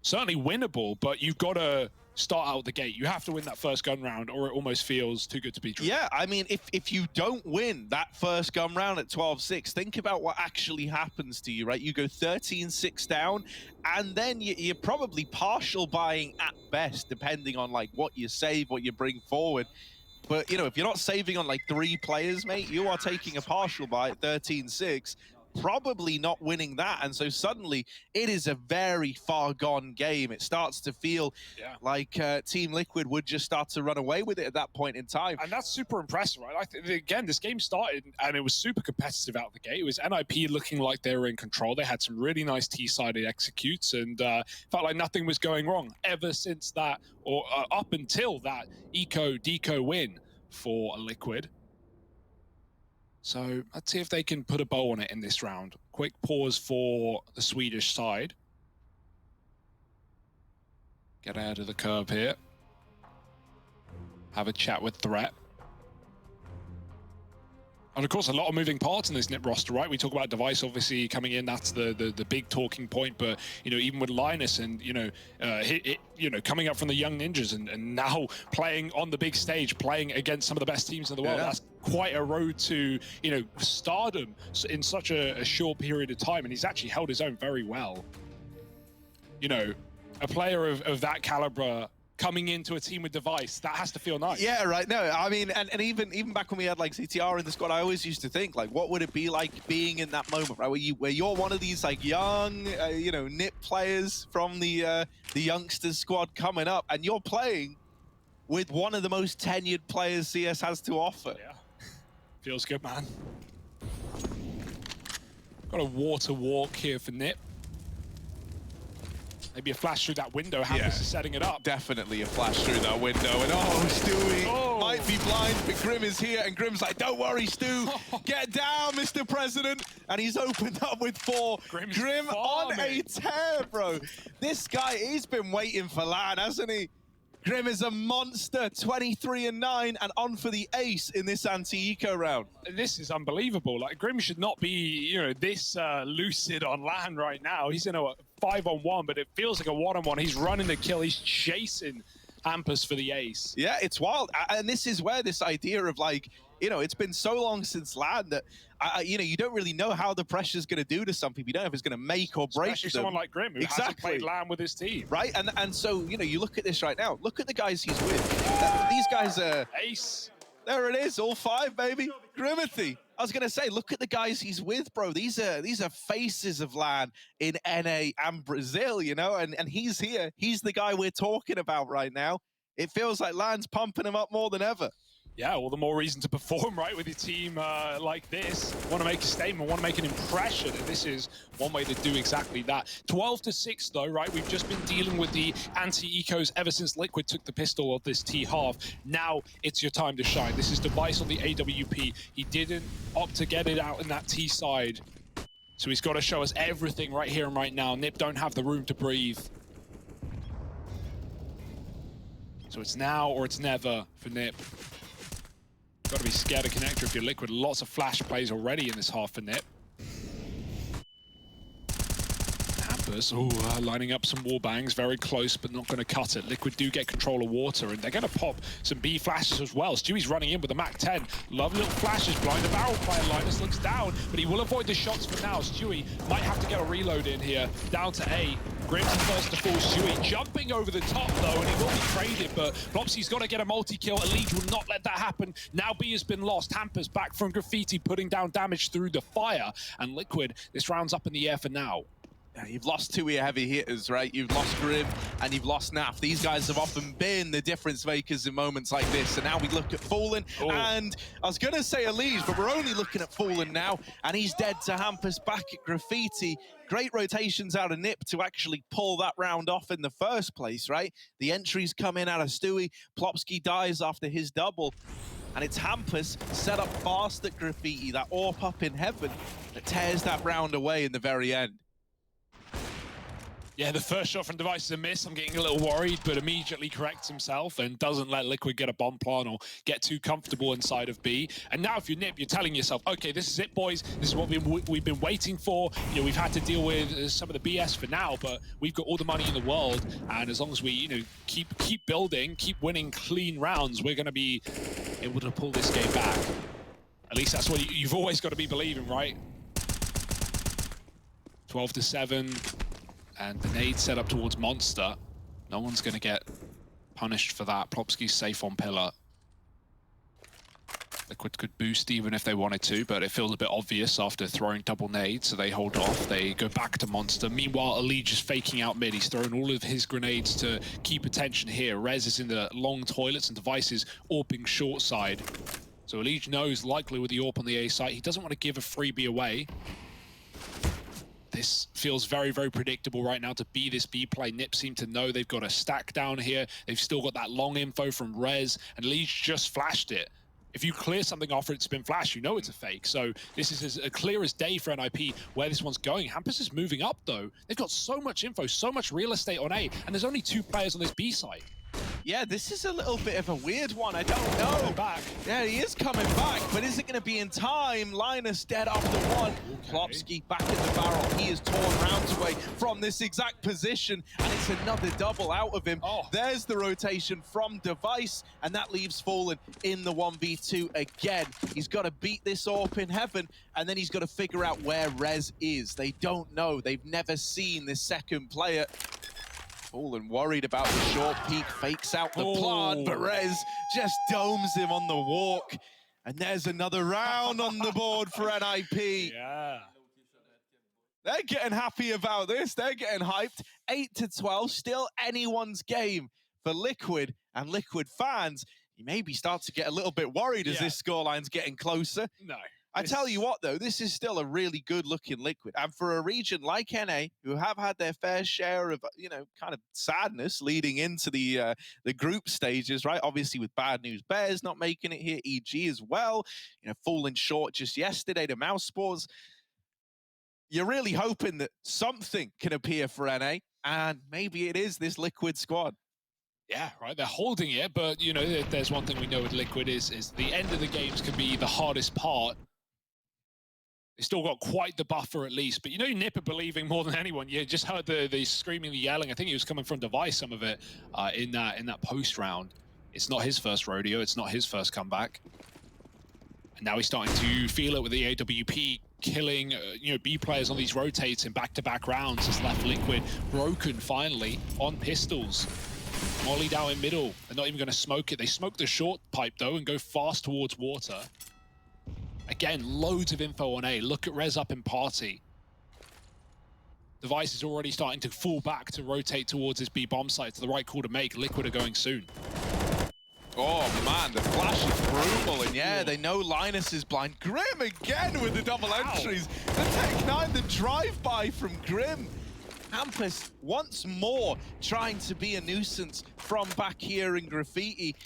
Certainly winnable, but you've got to start out the gate. You have to win that first gun round, or it almost feels too good to be true. Yeah, I mean, if you don't win that first gun round at 12-6, think about what actually happens to you, right? You go 13-6 down, and then you're probably partial buying at best, depending on like what you save, what you bring forward. But, you know, if you're not saving on like 3 players, mate, you are taking a partial buy at 13-6. probably not winning that. And so suddenly it is a very far gone game. It starts to feel like Team Liquid would just start to run away with it at that point in time. And that's super impressive, right? Again, this game started and it was super competitive out the gate. It was NIP looking like they were in control. They had some really nice T-sided executes and felt like nothing was going wrong ever since that, or up until that Deco win for Liquid. So let's see if they can put a bow on it in this round. Quick pause for the Swedish side. Get out of the curve here. Have a chat with Threat. And of course, a lot of moving parts in this NIP roster, right? We talk about Device obviously coming in. That's the big talking point. But you know, even with Linus and coming up from the Young Ninjas and now playing on the big stage, playing against some of the best teams in the world. That's quite a road to stardom in such a short period of time. And he's actually held his own very well. You know, a player of that caliber coming into a team with Device, that has to feel nice. Yeah, right. No, I mean, and even back when we had like CTR in the squad, I always used to think like, what would it be like being in that moment, right? Where you're one of these like young, NIP players from the youngsters squad coming up, and you're playing with one of the most tenured players CS has to offer. Yeah, feels good, man. Got a water walk here for NIP. Maybe a flash through that window. Hampus is setting it up. Definitely a flash through that window. And Stewie might be blind, but Grim is here. And Grim's like, don't worry, Stu. Get down, Mr. President. And he's opened up with 4. Grim on a tear, bro. This guy, he's been waiting for LAN, hasn't he? Grim is a monster, 23-9, and on for the ace in this anti-eco round. This is unbelievable. Like, Grim should not be, this lucid on LAN right now. He's in a 5-on-1, but it feels like a 1-on-1. He's running the kill. He's chasing Hampus for the ace. Yeah, it's wild. And this is where this idea of like, it's been so long since LAN that, you don't really know how the pressure's going to do to some people. You don't know if it's going to make or break Especially someone like Grim, who hasn't played LAN with his team. Right, and so, you look at this right now. Look at the guys he's with. These guys are... Ace. There it is, all 5, baby. Grimothy. I was going to say, look at the guys he's with, bro. These are faces of LAN in NA and Brazil, and he's here. He's the guy we're talking about right now. It feels like LAN's pumping him up more than ever. Yeah, all the more reason to perform, right, with your team like this. Want to make a statement, want to make an impression, and this is one way to do exactly that. 12-6, though, right? We've just been dealing with the anti-ecos ever since Liquid took the pistol of this T-half. Now it's your time to shine. This is Device on the AWP. He didn't opt to get it out in that T side, so he's got to show us everything right here and right now. NIP don't have the room to breathe. So it's now or it's never for NIP. Got to be scared of connector if you're Liquid. Lots of flash plays already in this half for NIP. Hampus, lining up some wall bangs, very close, but not going to cut it. Liquid do get control of water, and they're going to pop some B flashes as well. Stewie's running in with a Mac-10. Lovely little flashes, blind the barrel player. Linus looks down, but he will avoid the shots for now. Stewie might have to get a reload in here. Down to A. Grim's the first to fall. Stewie jumping over the top, though, and he will be traded, but Flopsy's got to get a multi-kill. Elite will not let that happen. Now B has been lost. Hampus back from Graffiti, putting down damage through the fire. And Liquid, this round's up in the air for now. You've lost 2 of your heavy hitters, right? You've lost Grim and you've lost Naf. These guys have often been the difference makers in moments like this. And now we look at Fallen, and I was going to say Elise, but we're only looking at Fallen now, and he's dead to Hampus back at Graffiti. Great rotations out of NIP to actually pull that round off in the first place, right? The entries come in out of Stewie. Plopsky dies after his double. And it's Hampus set up fast at Graffiti, that AWP up in heaven, that tears that round away in the very end. Yeah, the first shot from Device is a miss. I'm getting a little worried, but immediately corrects himself and doesn't let Liquid get a bomb plant or get too comfortable inside of B. And now if you're NIP, you're telling yourself, okay, this is it, boys. This is what we've been waiting for. We've had to deal with some of the BS for now, but we've got all the money in the world. And as long as we, keep building, keep winning clean rounds, we're going to be able to pull this game back. At least that's what you've always got to be believing, right? 12-7. And the nade set up towards Monster. No one's going to get punished for that. Plopsky's safe on pillar. Liquid could boost even if they wanted to, but it feels a bit obvious after throwing double nades, so they hold off. They go back to Monster. Meanwhile, Ali just faking out mid. He's throwing all of his grenades to keep attention here. Rez is in the long toilets and Devices AWPing short side. So Ali knows likely with the AWP on the A site, he doesn't want to give a freebie away. This feels very, very predictable right now to be this B play. Nip seem to know they've got a stack down here. They've still got that long info from Rez, and Leeds just flashed it. If you clear something after it's been flashed, you know it's a fake. So this is as clear as day for NIP where this one's going. Hampus is moving up, though. They've got so much info, so much real estate on A, and there's only 2 players on this B site. Yeah, this is a little bit of a weird one. I don't know. Coming back. Yeah, he is coming back, but is it going to be in time? Linus dead after one. Klopski back in the barrel. He is torn rounds away from this exact position, and it's another double out of him. Oh. There's the rotation from Device, and that leaves Fallen in the 1v2 again. He's got to beat this AWP in heaven, and then he's got to figure out where Rez is. They don't know. They've never seen this second player. Fallen worried about the short peek, fakes out the plant, but Rez just domes him on the walk. And there's another round on the board for NIP. Yeah. They're getting happy about this. They're getting hyped. 8-12, still anyone's game for Liquid and Liquid fans. You maybe start to get a little bit worried as this scoreline's getting closer. No. I tell you what, though, this is still a really good-looking Liquid. And for a region like NA, who have had their fair share of, you know, kind of sadness leading into the group stages, right? Obviously, with Bad News Bears not making it here, EG as well, you know, falling short just yesterday to Mouse Sports. You're really hoping that something can appear for NA, and maybe it is this Liquid squad. Yeah, right, they're holding it, but, you know, if there's one thing we know with Liquid is the end of the games can be the hardest part. They still got quite the buffer at least, but you know Nip are believing more than anyone. You just heard the screaming, the yelling. I think it was coming from Device, some of it, in that post round. It's not his first rodeo. It's not his first comeback. And now he's starting to feel it with the AWP killing, you know, B players on these rotates in back-to-back rounds. Has left Liquid broken finally on pistols. Molly down in middle. They're not even going to smoke it. They smoke the short pipe though and go fast towards water. Again, loads of info on A. Look at Rez up in party. Device is already starting to fall back to rotate towards his B bomb site. It's the right call to make. Liquid are going soon. Oh man, the flash is brutal, and yeah, they know Linus is blind. Grim again with the double entries. The Tech-9, the drive-by from Grim. Hampus once more trying to be a nuisance from back here in Graffiti.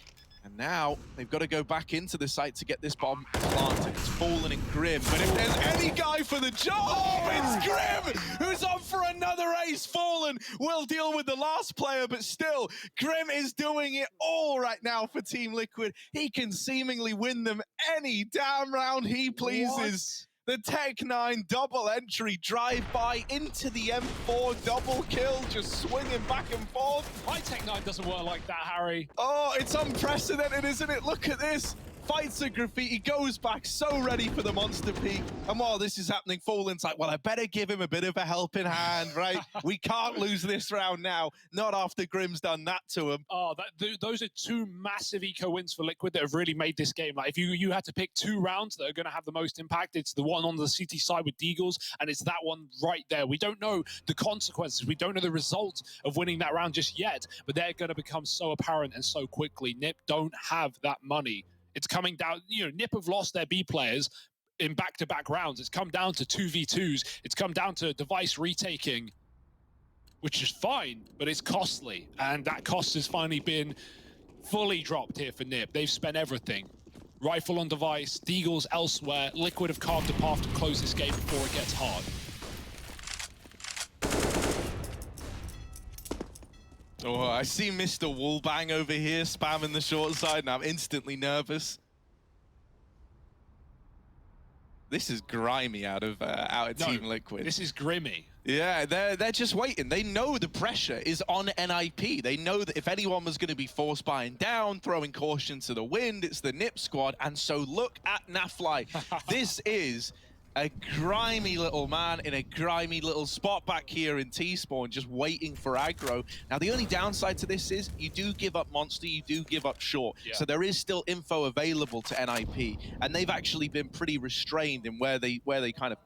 And now they've got to go back into the site to get this bomb planted. It's Fallen and Grim. But if there's any guy for the job, it's Grim, who's on for another ace. Fallen will deal with the last player, but still, Grim is doing it all right now for Team Liquid. He can seemingly win them any damn round he pleases. The Tech-9 double entry drive-by into the M4 double kill, just swinging back and forth. My Tech-9 doesn't work like that, Harry. Oh, it's unprecedented, isn't it? Look at this. Fights a Graffiti, goes back, so ready for the monster peak. And while this is happening, Fallen's like, well, I better give him a bit of a helping hand, right? We can't lose this round now. Not after Grim's done that to him. Oh, those are 2 massive eco wins for Liquid that have really made this game. Like, if you had to pick 2 rounds that are going to have the most impact, it's the one on the CT side with Deagles, and it's that one right there. We don't know the consequences. We don't know the result of winning that round just yet, but they're going to become so apparent and so quickly. Nip don't have that money. It's coming down, you know, Nip have lost their B players in back-to-back rounds. It's come down to 2v2s. It's come down to Device retaking, which is fine, but it's costly. And that cost has finally been fully dropped here for Nip. They've spent everything. Rifle on Device, Deagles elsewhere. Liquid have carved a path to close this game before it gets hard. Oh, I see Mr. Woolbang over here spamming the short side, and I'm instantly nervous. This is grimy out of Team Liquid. This is grimmy. Yeah, they're just waiting. They know the pressure is on NIP. They know that if anyone was going to be force buying down, throwing caution to the wind, it's the Nip squad. And so look at Nafly. This is A grimy little man in a grimy little spot back here in T-spawn, just waiting for aggro. Now, the only downside to this is you do give up Monster, you do give up Short. Yeah. So there is still info available to NIP, and they've actually been pretty restrained in where they kind of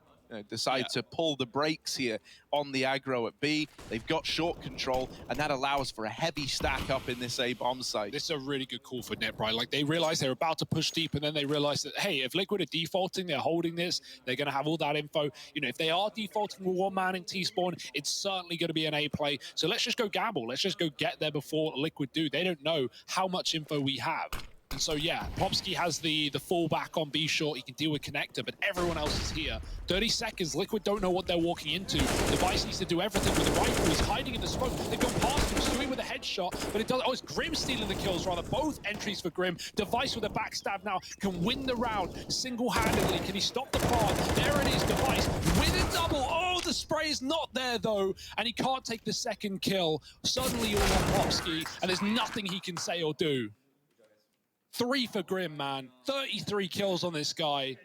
decide to pull the brakes here on the aggro at B. They've got short control, and that allows for a heavy stack up in this A bomb site. This is a really good call for Nip, right? Like, they realized they're about to push deep, and then they realized that, hey, if Liquid are defaulting, they're holding this, they're going to have all that info. You know, if they are defaulting with one man in T-spawn, it's certainly going to be an A play. So let's just go gamble. Let's just go get there before Liquid do. They don't know how much info we have. And so, yeah, Popsky has the fallback on B short. He can deal with connector, but everyone else is here. 30 seconds. Liquid don't know what they're walking into. Device needs to do everything with the rifle. He's hiding in the smoke. They've gone past him, Stewie with a headshot, but it does. Oh, it's Grim stealing the kills, rather. Both entries for Grim. Device with a backstab now can win the round single-handedly. Can he stop the plant? There it is. Device with a double. Oh, the spray is not there, though, and he can't take the second kill. Suddenly, you're on Popsky, and there's nothing he can say or do. 3 for Grim, man. 33 kills on this guy.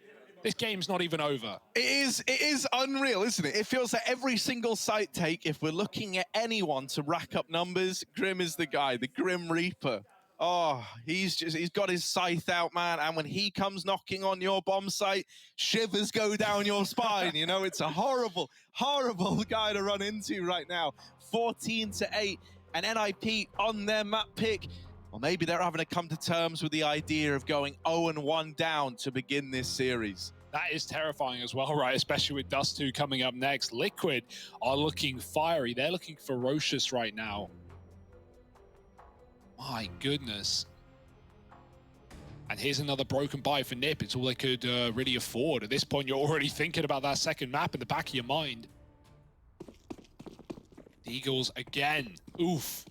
This game's not even over. It is unreal, isn't it? It feels like every single site take, if we're looking at anyone to rack up numbers, Grim is the guy, the Grim Reaper. Oh, he's got his scythe out, man, and when he comes knocking on your bomb site, shivers go down your spine. You know, it's a horrible, horrible guy to run into right now. 14-8, and NIP on their map pick. Well, maybe they're having to come to terms with the idea of going 0-1 down to begin this series. That is terrifying as well, right? Especially with Dust 2 coming up next. Liquid are looking fiery. They're looking ferocious right now. My goodness. And here's another broken buy for Nip. It's all they could really afford. At this point, you're already thinking about that second map in the back of your mind. The Eagles again. Oof.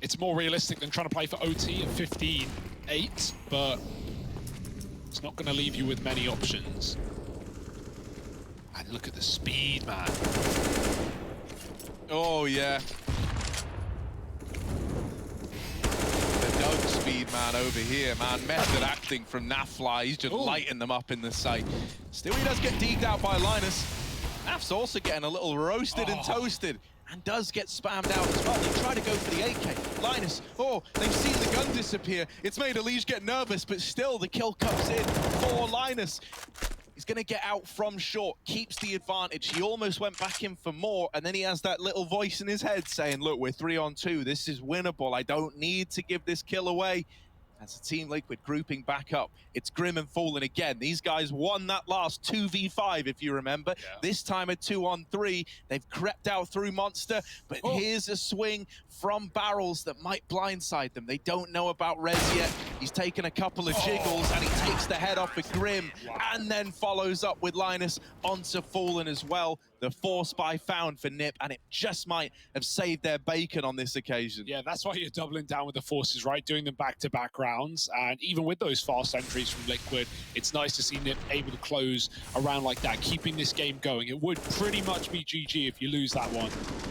It's more realistic than trying to play for OT at 15-8, but it's not going to leave you with many options. And look at the speed, man. Oh, yeah. The Doug speed, man, over here, man. Method acting from Nafly. He's just lighting them up in the sight. Still, he does get deeked out by Linus. Naf's also getting a little roasted and toasted. And does get spammed out as well. They try to go for the AK. Linus, oh, they've seen the gun disappear. It's made Elige get nervous, but still the kill comes in for Linus. He's going to get out from short, keeps the advantage. He almost went back in for more, and then he has that little voice in his head saying, look, we're 3-on-2. This is winnable. I don't need to give this kill away. As a Team Liquid grouping back up, it's Grim and Fallen again. These guys won that last 2v5, if you remember. Yeah. This time a 2-on-3. They've crept out through Monster, but here's a swing from Barrels that might blindside them. They don't know about Rez yet. He's taken a couple of jiggles, and he takes the head off of Grim, and then follows up with Linus onto Fallen as well. The 4-spy found for Nip, and it just might have saved their bacon on this occasion. Yeah, that's why you're doubling down with the forces, right? Doing them back-to-back rounds. And even with those fast entries from Liquid, it's nice to see Nip able to close around like that, keeping this game going. It would pretty much be GG if you lose that one.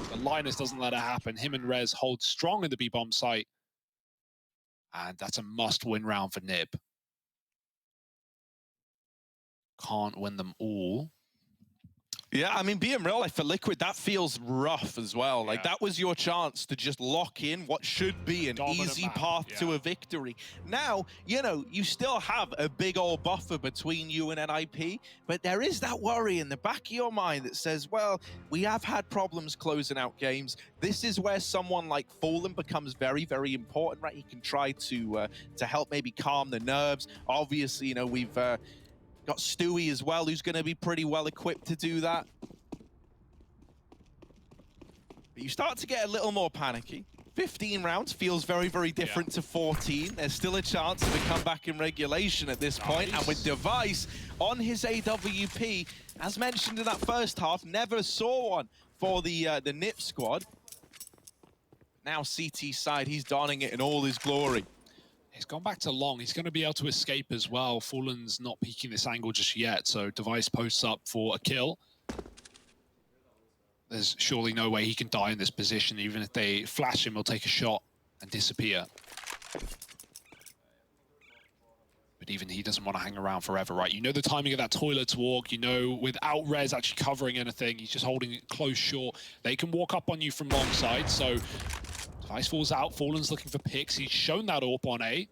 But Linus doesn't let it happen. Him and Rez hold strong in the B-bomb site. And that's a must-win round for Nip. Can't win them all. Yeah, I mean, being real life for Liquid, that feels rough as well. Like, that was your chance to just lock in what should be an easy path to a victory. Now, you know, you still have a big old buffer between you and NIP, but there is that worry in the back of your mind that says, well, we have had problems closing out games. This is where someone like Fallen becomes very, very important, right? He can try to help maybe calm the nerves. Obviously, you know, we've... got Stewie as well, who's going to be pretty well equipped to do that. But you start to get a little more panicky. 15 rounds feels very, very different to 14. There's still a chance of a comeback in regulation at this point. And with Device on his AWP, as mentioned in that first half, never saw one for the Nip squad. Now CT side, he's donning it in all his glory. He's gone back to long. He's going to be able to escape as well. Fallen's not peeking this angle just yet, so Device posts up for a kill. There's surely no way he can die in this position. Even if they flash him, he'll take a shot and disappear. But But even he doesn't want to hang around forever, right? You know the timing of that toilet walk. You know without Rez actually covering anything, he's just holding it close short. They can walk up on you from long side, so Device falls out. Fallen's looking for picks. He's shown that AWP on A.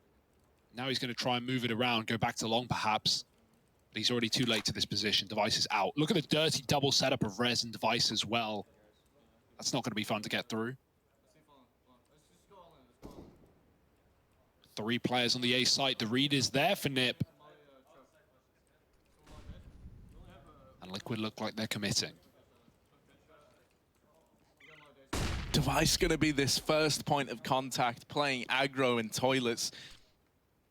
Now he's going to try and move it around, go back to long perhaps. But he's already too late to this position. Device is out. Look at the dirty double setup of Rez and Device as well. That's not going to be fun to get through. 3 players on the A site. The read is there for Nip. And Liquid look like they're committing. Device going to be this first point of contact, playing aggro in toilets.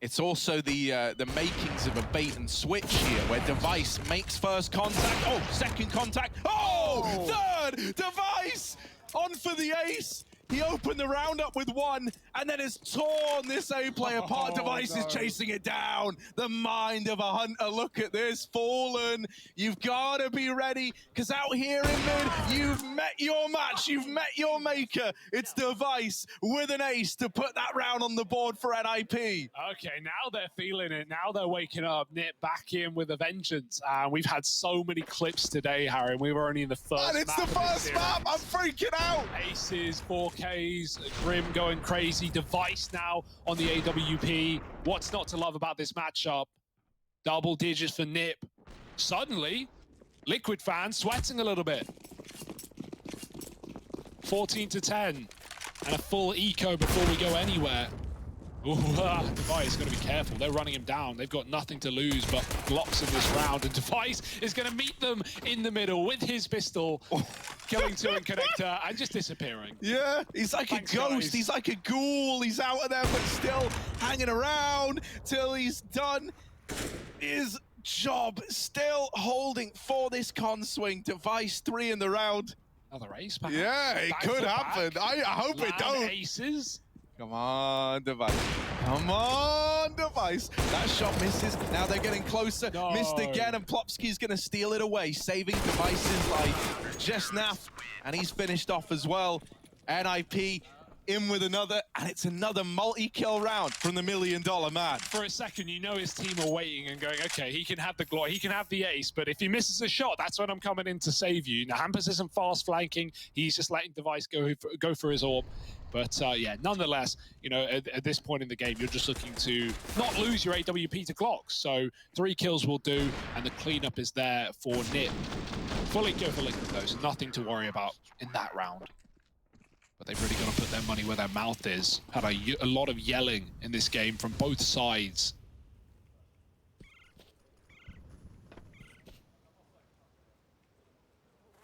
It's also the makings of a bait and switch here, where Device makes first contact. Oh, second contact. Oh, third! Device on for the ace. He opened the round up with 1 and then has torn this A player apart. Device is chasing it down. The mind of a hunter. Look at this. Fallen. You've got to be ready, because out here in mid, you've met your match. You've met your maker. It's Device with an ace to put that round on the board for NIP. Okay, now they're feeling it. Now they're waking up. Nip back in with a vengeance. And we've had so many clips today, Harry, and we were only in the first And it's the first map. I'm freaking out. Aces, 4Ks, Grim going crazy. Device now on the AWP. What's not to love about this matchup? Double digits for Nip. Suddenly, Liquid fans sweating a little bit. 14-10. And a full eco before we go anywhere. Ooh, Device got to be careful. They're running him down. They've got nothing to lose but blocks in this round. And Device is going to meet them in the middle with his pistol, killing 2 in connector and just disappearing. Yeah, he's like a ghost. Guys. He's like a ghoul. He's out of there, but still hanging around till he's done his job. Still holding for this con swing. Device 3 in the round. Another ace, perhaps. Yeah, it Back could to happen. back. I hope it Land don't. Aces. Come on, Device. Come on, Device. That shot misses. Now they're getting closer. No. Missed again, and Plopsky's going to steal it away, saving Device's life. Just Naff, and he's finished off as well. NIP in with another, and it's another multi-kill round from the $1 million man. For a second, you know his team are waiting and going, okay, he can have the glory, he can have the ace, but if he misses a shot, that's when I'm coming in to save you. Now, Hampus isn't fast flanking. He's just letting Device go for his AWP. But yeah, nonetheless, you know, at this point in the game, you're just looking to not lose your AWP to Glocks. So 3 kills will do, and the cleanup is there for Nip. Fully go for Liquid, though, so nothing to worry about in that round. But they've really got to put their money where their mouth is. Had a lot of yelling in this game from both sides.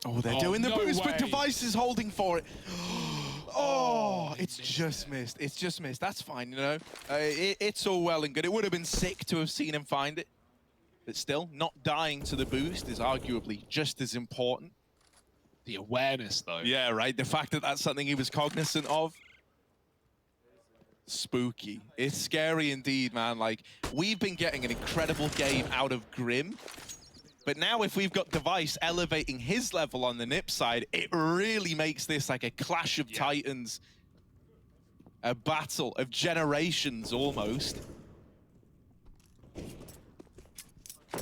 Oh, they're doing the no boost, way. but Device is holding for it. Oh, it's just missed. It's just missed. That's fine, you know. It's all well and good. It would have been sick to have seen him find it. But still, not dying to the boost is arguably just as important. The awareness, though. Yeah, right. The fact that that's something he was cognizant of. Spooky. It's scary indeed, man. Like, we've been getting an incredible game out of Grim. But now if we've got Device elevating his level on the Nip side, it really makes this like a clash of titans. A battle of generations, almost. Yeah,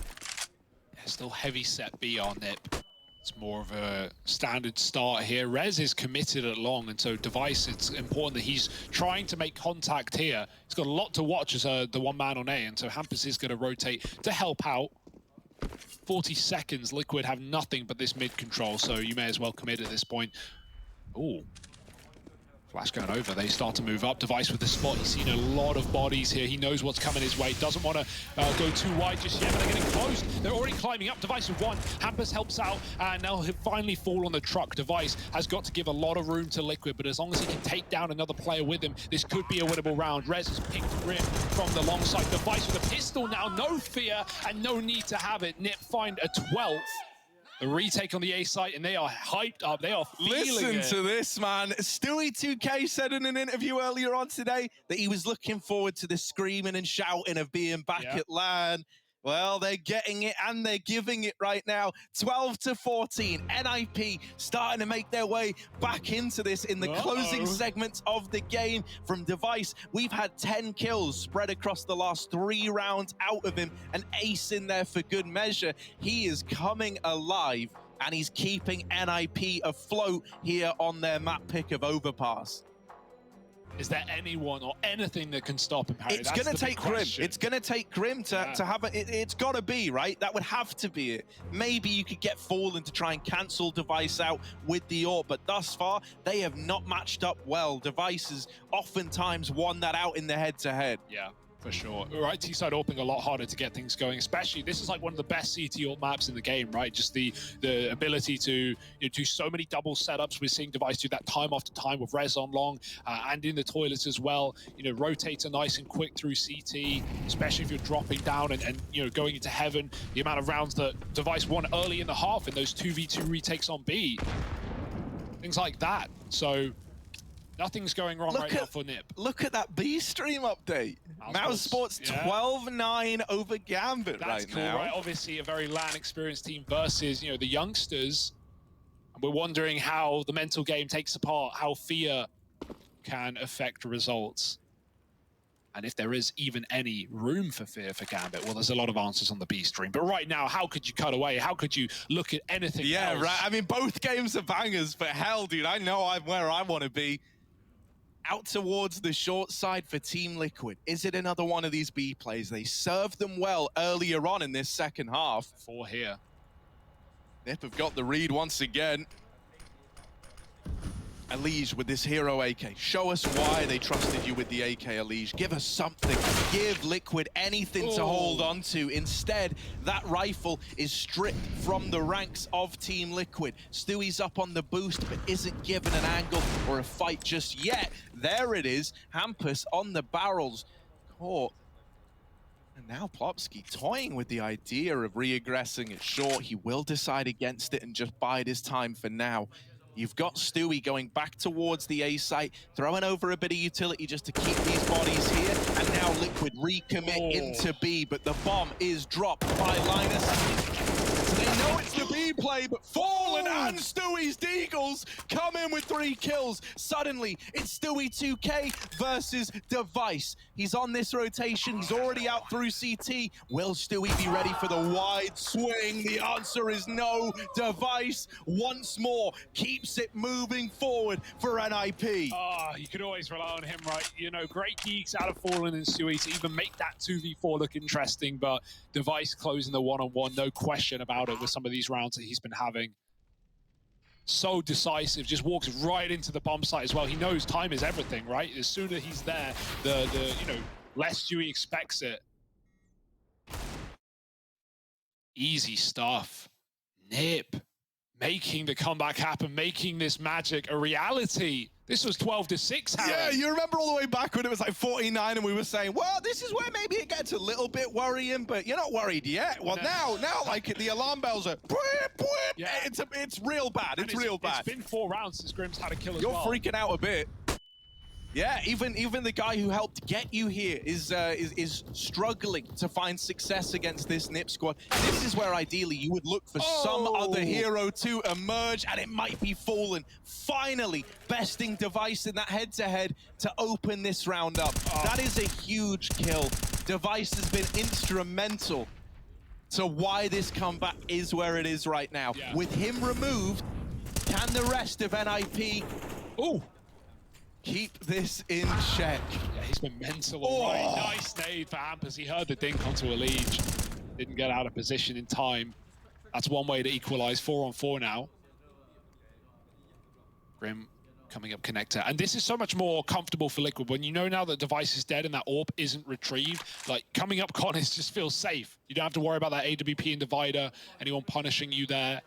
still heavy set B on Nip. It's more of a standard start here. Rez is committed at long, and so Device, it's important that he's trying to make contact here. He's got a lot to watch as the one man on A, and so Hampus is going to rotate to help out. 40 seconds, Liquid have nothing but this mid control, so you may as well commit at this point. Ooh. Flash going over, they start to move up. Device with the spot, he's seen a lot of bodies here. He knows what's coming his way, doesn't want to go too wide just yet, but they're getting close. They're already climbing up. Device with 1, Hampus helps out, and now he'll finally fall on the truck. Device has got to give a lot of room to Liquid, but as long as he can take down another player with him, this could be a winnable round. Rez has picked Grim from the long side. Device with a pistol now, no fear, and no need to have it. Nip find a 12th. The retake on the A site, and they are hyped up. They are feeling it. Listen to this, man. Stewie2K said in an interview earlier on today that he was looking forward to the screaming and shouting of being back at LAN. Well, they're getting it and they're giving it right now. 12-14. NIP starting to make their way back into this in the closing segments of the game. From Device, we've had 10 kills spread across the last 3 rounds out of him. An ace in there for good measure. He is coming alive and he's keeping NIP afloat here on their map pick of Overpass. Is there anyone or anything that can stop him, Harry? It's going to take Grim. It's going to take Grim to have it. It's got to be, right? That would have to be it. Maybe you could get Fallen to try and cancel Device out with the AWP, but thus far, they have not matched up well. Device has oftentimes won that out in the head-to-head. Yeah. For sure. Right, T-side AWPing a lot harder to get things going, especially this is like one of the best CT AWP maps in the game, right? Just the ability to do so many double setups. We're seeing Device do that time after time with Rez on long and in the toilets as well. Rotates are nice and quick through CT, especially if you're dropping down and going into heaven. The amount of rounds that Device won early in the half in those 2v2 retakes on B. Things like that. So nothing's going wrong right now for NiP. Look at that B stream update. Mouse Sports 12-9 over Gambit right now. That's cool, right? Obviously a very LAN experienced team versus, the youngsters. And we're wondering how the mental game takes apart, how fear can affect results. And if there is even any room for fear for Gambit, well, there's a lot of answers on the B stream. But right now, how could you cut away? How could you look at anything else? Yeah, right. I mean, both games are bangers, but hell, dude, I know I'm where I want to be. Out towards the short side for Team Liquid. Is it another one of these B plays? They served them well earlier on in this second half. 4 here. NiP have got the read once again. Elige with this hero AK. Show us why they trusted you with the AK, Elige. Give us something. Give Liquid anything to hold on to. Instead, that rifle is stripped from the ranks of Team Liquid. Stewie's up on the boost, but isn't given an angle or a fight just yet. There it is. Hampus on the barrels. Caught. And now Plopsky toying with the idea of re-aggressing it short. He will decide against it and just bide his time for now. You've got Stewie going back towards the A site, throwing over a bit of utility just to keep these bodies here, and now Liquid recommit into B, but the bomb is dropped by Linus. So they know it's the B play, but Fallen and Stewie's Deagles come in with 3 kills. Suddenly, it's Stewie 2K versus Device. He's on this rotation. He's already out through CT. Will Stewie be ready for the wide swing? The answer is no. Device, once more, keeps it moving forward for NIP. You could always rely on him, right? Great geeks out of Fallen and Stewie to even make that 2v4 look interesting, but Device closing the one-on-one, no question about it with some of these rounds that he's been having. So decisive, just walks right into the bomb site as well. He knows time is everything, right? As soon as he's there, the less Stewie expects it. Easy stuff. NiP making the comeback happen, making this magic a reality. This was 12-6, Harry. Yeah, you remember all the way back when it was like 49 and we were saying, well, this is where maybe it gets a little bit worrying, but you're not worried yet. Well, now like the alarm bells are, yeah. It's real bad. It's real bad. It's been 4 rounds since Grim's had a kill as well. You're freaking out a bit. Yeah, even the guy who helped get you here is struggling to find success against this NiP squad. This is where ideally you would look for some other hero to emerge, and it might be Fallen finally besting Device in that head-to-head to open this round up. That is a huge kill. Device has been instrumental to why this comeback is where it is right now. Yeah. With him removed, can the rest of NIP keep this in check? Yeah, he's been mental all right. Nice nade for Hampus. He heard the dink onto Elige. Didn't get out of position in time. That's one way to equalize. 4-on-4 now. Grim coming up connector. And this is so much more comfortable for Liquid. When you know now that Device is dead and that AWP isn't retrieved, like coming up con just feels safe. You don't have to worry about that AWP and divider, anyone punishing you there.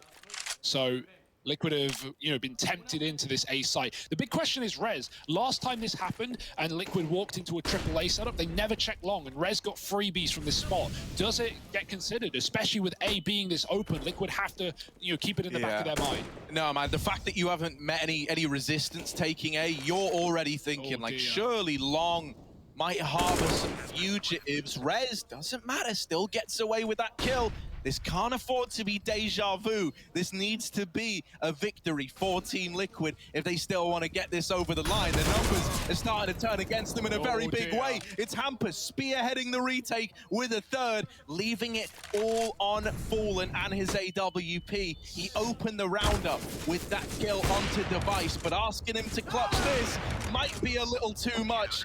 So Liquid have, been tempted into this A site. The big question is Rez. Last time this happened and Liquid walked into a AAA setup, they never checked long, and Rez got freebies from this spot. Does it get considered, especially with A being this open? Liquid have to, keep it in the back of their mind. No, man, the fact that you haven't met any resistance taking A, you're already thinking, surely long might harbor some fugitives. Rez, doesn't matter, still gets away with that kill. This can't afford to be deja vu. This needs to be a victory for Team Liquid if they still want to get this over the line. The numbers are starting to turn against them in a very big way. It's Hampus spearheading the retake with a third, leaving it all on Fallen and his AWP. He opened the round up with that kill onto Device, but asking him to clutch this might be a little too much.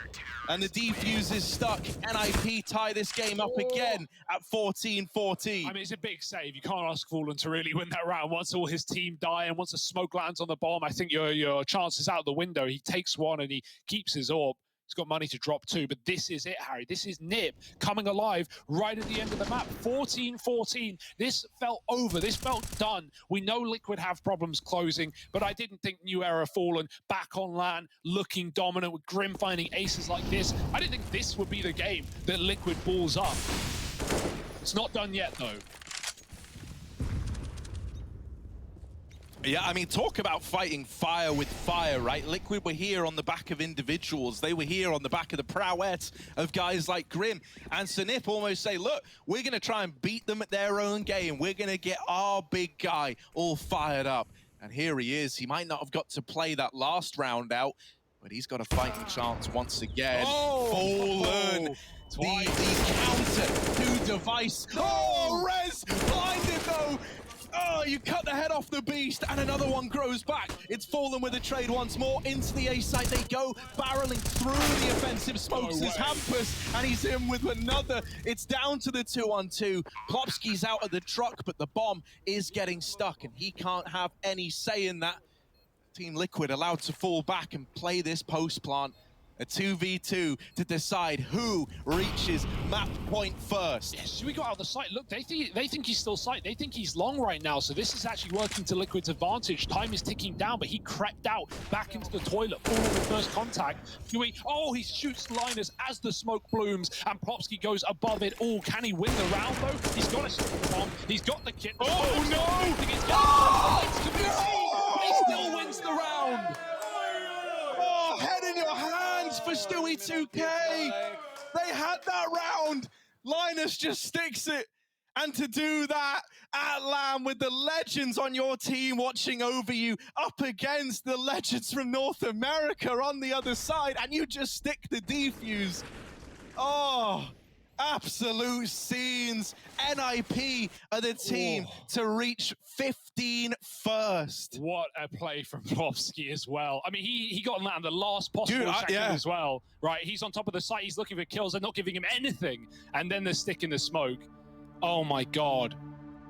And the defuse is stuck. NIP tie this game up again at 14-14. I mean, it's a big save. You can't ask Fallen to really win that round. Once all his team die and once the smoke lands on the bomb, I think your chances out the window. He takes one and he keeps his orb. He's got money to drop two, but this is it, Harry. This is Nip coming alive right at the end of the map. 14-14. This felt over. This felt done. We know Liquid have problems closing, but I didn't think New Era Fallen back on LAN, looking dominant with Grim finding aces like this. I didn't think this would be the game that Liquid balls up. It's not done yet, though. Yeah, I mean, talk about fighting fire with fire, right? Liquid were here on the back of individuals. They were here on the back of the prowess of guys like Grim. And Sanip almost say, look, we're going to try and beat them at their own game. We're going to get our big guy all fired up. And here he is. He might not have got to play that last round out, but he's got a fighting chance once again. Fallen. The counter to Device. Oh, Rez blinded though. Oh, you cut the head off the beast, and another one grows back. It's Fallen with a trade once more. Into the A site they go, barreling through the offensive smokes is Hampus, and he's in with another. It's down to the 2-on-2. Plopsky's out of the truck, but the bomb is getting stuck, and he can't have any say in that. Team Liquid allowed to fall back and play this post plant. A 2v2 to decide who reaches map point first. Yes, we got out of the site. Look, they think he's still sight. They think he's long right now, so this is actually working to Liquid's advantage. Time is ticking down, but he crept out back into the toilet for the first contact. Oh, he shoots Linus as the smoke blooms, and Plopsky goes above it all. Can he win the round, though? He's got to stick the bomb. He's got the kit. Oh, no! He still wins the round. Oh, head in your hands for Stewie 2K. They had that round. Linus just sticks it. And to do that at LAN with the legends on your team watching over you up against the legends from North America on the other side, and you just stick the defuse. Oh, absolute scenes. NIP are the team to reach 15 first. What a play from Plopsky as well. I mean, he got LAN the last possible second as well. Right, he's on top of the site. He's looking for kills. They're not giving him anything. And then the stick in the smoke. Oh, my God.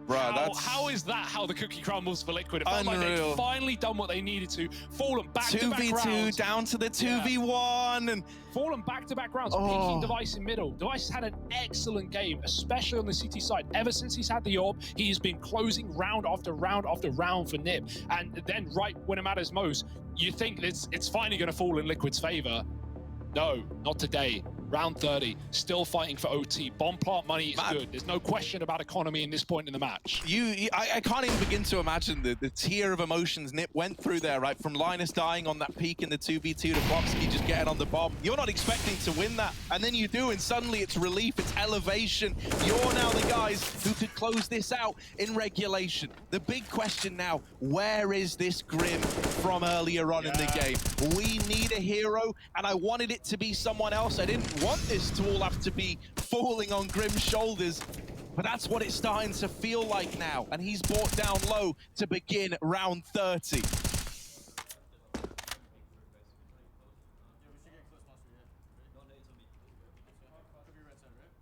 Bro, how is that how the cookie crumbles for Liquid? It felt like they'd finally done what they needed to. Fallen back-to-back 2v2 rounds. down to the 2v1. And Fallen back-to-back rounds, picking Device in middle. Device had an excellent game, especially on the CT side. Ever since he's had the orb, he's been closing round after round after round for Nip. And then right when it matters most, you think it's finally going to fall in Liquid's favor. No, not today. Round 30, still fighting for OT. Bomb plant money is good. There's no question about economy in this point in the match. I can't even begin to imagine the tier of emotions Nip went through there, right? From Linus dying on that peak in the 2v2 to Plopsky just getting on the bomb. You're not expecting to win that, and then you do, and suddenly it's relief, it's elevation. You're now the guys who could close this out in regulation. The big question now, where is this Grim from earlier on in the game? We need a hero, and I wanted it to be someone else. I didn't want this to all have to be falling on Grim's shoulders, but that's what it's starting to feel like now, and he's brought down low to begin round 30.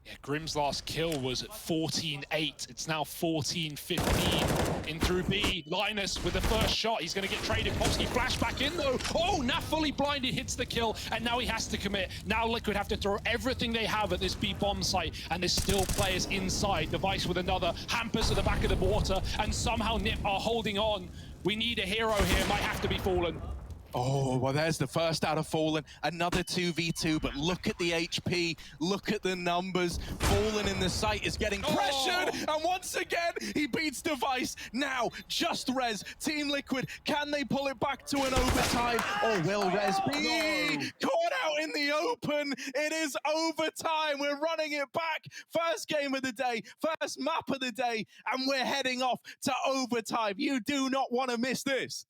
Yeah, Grim's last kill was at 14-8. It's now 14-15. In through B, Linus with the first shot. He's going to get traded. Plopsky flash back in though. Oh, now fully blinded hits the kill, and now he has to commit. Now Liquid have to throw everything they have at this B bomb site, and there's still players inside. Device with another. Hampers at the back of the water, and somehow Nip are holding on. We need a hero here. Might have to be Fallen. Oh, well, there's the first out of Fallen. Another 2v2, but look at the HP. Look at the numbers. Fallen in the site is getting pressured. And once again, he beats Device. Now, just Rez. Team Liquid, can they pull it back to an overtime? Or will Rez be caught out in the open? It is overtime. We're running it back. First game of the day, first map of the day, and we're heading off to overtime. You do not want to miss this.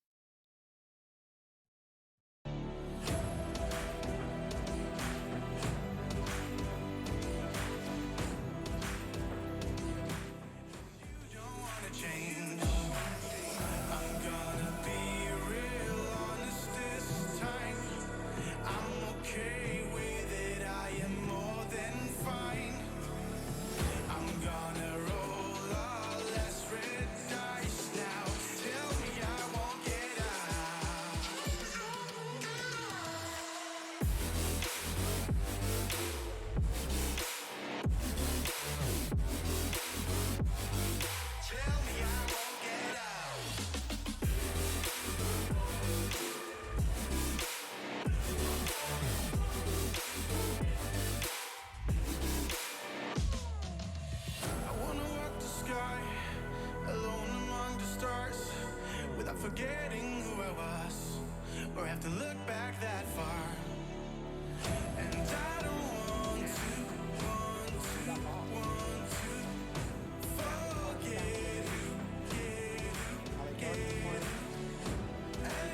Forgetting who I was, or have to look back that far. And I don't want to forget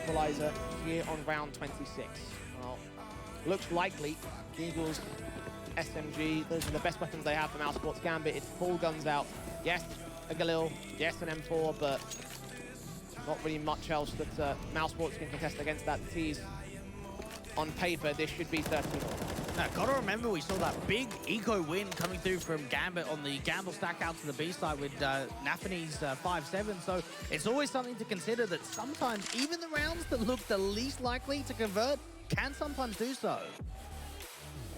Equalizer here on round 26. Well, looks likely Eagles, SMG, those are the best weapons they have for Mouse Sports Gambit. It's full guns out. Yes, a Galil, yes, an M4, but not really much else that Mouse Sports can contest against that tease. On paper, this should be 13. Now, gotta remember we saw that big eco win coming through from Gambit on the gamble stack out to the B side with Nafany's 5-7. So it's always something to consider that sometimes even the rounds that look the least likely to convert can sometimes do so.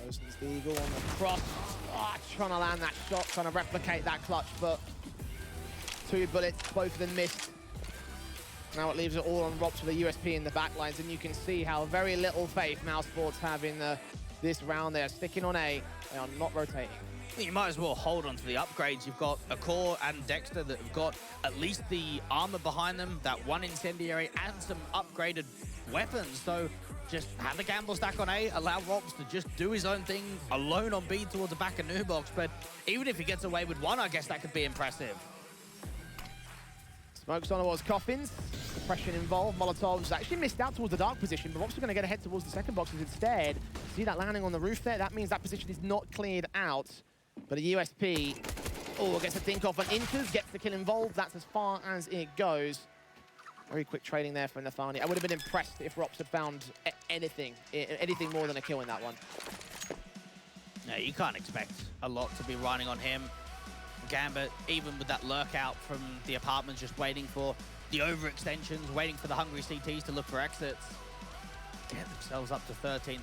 Ocean's the Eagle on the cross. Oh, trying to land that shot, trying to replicate that clutch, but 2 bullets, both of them missed. Now it leaves it all on Rops with a USP in the backlines, and you can see how very little faith Mouse Sports have in this round. They are sticking on A. They are not rotating. You might as well hold on to the upgrades. You've got Akor and Dexter that have got at least the armor behind them, that 1 incendiary, and some upgraded weapons. So just have a gamble stack on A, allow Rops to just do his own thing alone on B towards the back of New Box. But even if he gets away with 1, I guess that could be impressive. Smokes on towards Coffins. Suppression involved. Molotovs actually missed out towards the dark position, but Rops are going to get ahead towards the second boxes instead. See that landing on the roof there? That means that position is not cleared out. But a USP, gets a dink off and enters, gets the kill involved. That's as far as it goes. Very quick trading there from Nafany. I would have been impressed if Rops had found anything more than a kill in that one. No, you can't expect a lot to be running on him. Gambit, even with that lurk out from the apartments, just waiting for the overextensions, waiting for the hungry CTs to look for exits. Get themselves up to 13-13.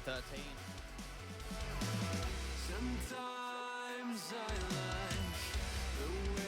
Sometimes I like the way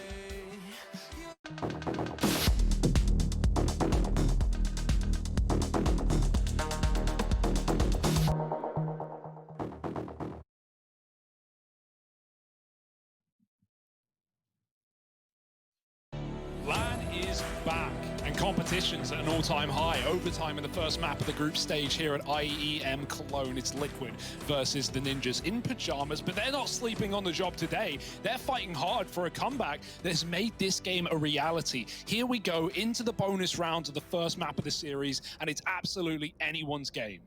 LAN is back, and competition's at an all-time high. Overtime in the first map of the group stage here at IEM Cologne. It's Liquid versus the Ninjas in Pyjamas, but they're not sleeping on the job today. They're fighting hard for a comeback that has made this game a reality. Here we go into the bonus round of the first map of the series, and it's absolutely anyone's game.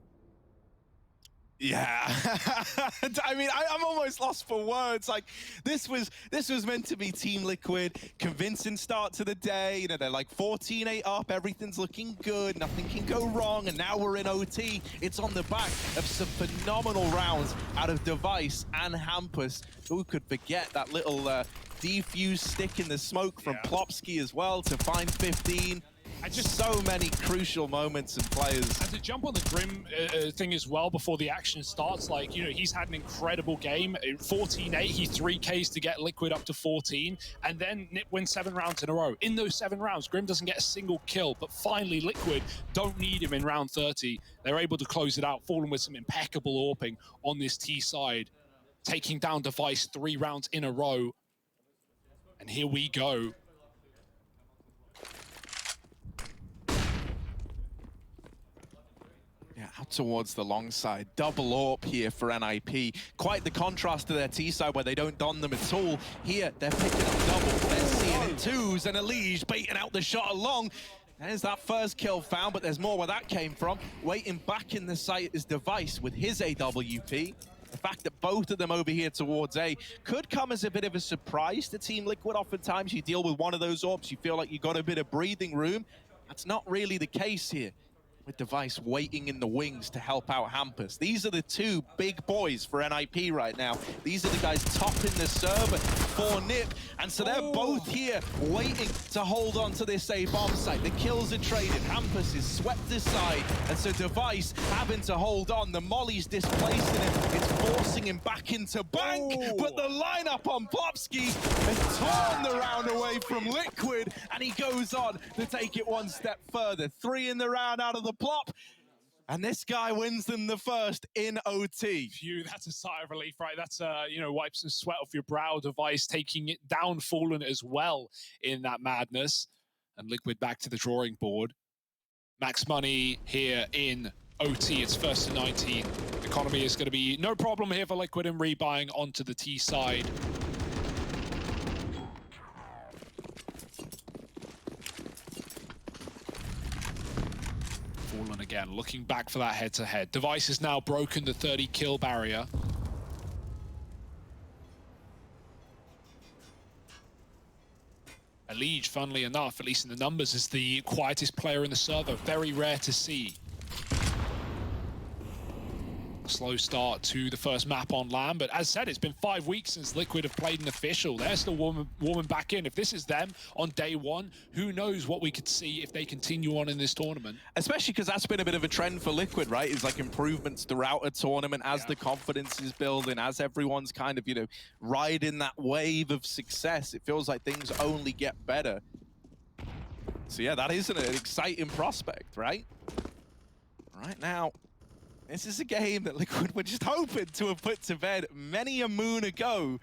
Yeah, I mean, I'm almost lost for words. Like, this was meant to be Team Liquid, convincing start to the day. You know, they're like 14-8 up, everything's looking good, nothing can go wrong, and now we're in OT. It's on the back of some phenomenal rounds out of Device and Hampus. Who could forget that little defuse stick in the smoke from Plopsky as well to find 15. And just so many crucial moments and players. And to jump on the Grim thing as well before the action starts, like, you know, he's had an incredible game. 14-8, he 3Ks to get Liquid up to 14, and then Nip wins 7 rounds in a row. In those 7 rounds, Grim doesn't get a single kill, but finally Liquid don't need him in round 30. They're able to close it out, Fallen with some impeccable AWPing on this T side, taking down Device 3 rounds in a row. And here we go. Yeah, out towards the long side. Double AWP here for NIP. Quite the contrast to their T side where they don't don them at all. Here, they're picking up double. They're seeing in twos, and Elige baiting out the shot along. There's that first kill found, but there's more where that came from. Waiting back in the site is Device with his AWP. The fact that both of them over here towards A could come as a bit of a surprise to Team Liquid. Oftentimes you deal with one of those AWPs, you feel like you got a bit of breathing room. That's not really the case here, with Device waiting in the wings to help out Hampus. These are the two big boys for NIP right now. These are the guys topping the server for Nip. And so they're both here waiting to hold on to this A bomb site. The kills are traded. Hampus is swept aside. And so Device having to hold on. The molly's displacing him. It's forcing him back into bank. But the lineup on Plopsky has torn the round away from Liquid. And he goes on to take it one step further. 3 in the round out of the Plop, and this guy wins them the first in OT. Phew, that's a sigh of relief, right? That's, you know, wipes some sweat off your brow. Device taking it down, Fallen as well in that madness. And Liquid back to the drawing board. Max money here in OT. It's first to 19. Economy is going to be no problem here for Liquid in rebuying onto the T side. Fallen again, looking back for that head-to-head. Device has now broken the 30 kill barrier. Elige, funnily enough, at least in the numbers, is the quietest player in the server. Very rare to see. Slow start to the first map on land, but as said, it's been 5 weeks since Liquid have played an official. They're still warming back in. If this is them on day one, who knows what we could see if they continue on in this tournament. Especially because that's been a bit of a trend for Liquid, right? It's like improvements throughout a tournament as the confidence is building, as everyone's kind of, you know, riding that wave of success. It feels like things only get better. So yeah, that is an exciting prospect, right? Right now, this is a game that Liquid were just hoping to have put to bed many a moon ago.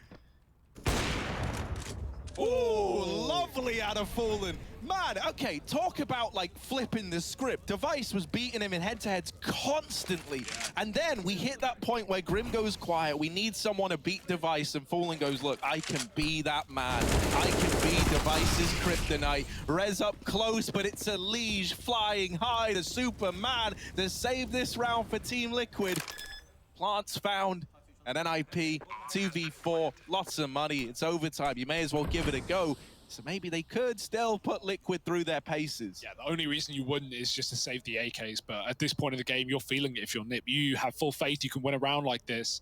Oh, lovely out of Fallen. Man, okay, talk about like flipping the script. Device was beating him in head-to-heads constantly. And then we hit that point where Grim goes quiet. We need someone to beat Device, and Fallen goes, look, I can be that man. I can be Device's kryptonite. Res up close, but it's Elige flying high to Superman to save this round for Team Liquid. Plants found. And NIP, 2v4, lots of money, it's overtime, you may as well give it a go. So maybe they could still put Liquid through their paces. Yeah, the only reason you wouldn't is just to save the AKs, but at this point of the game, you're feeling it if you're Nip. You have full faith you can win a round like this.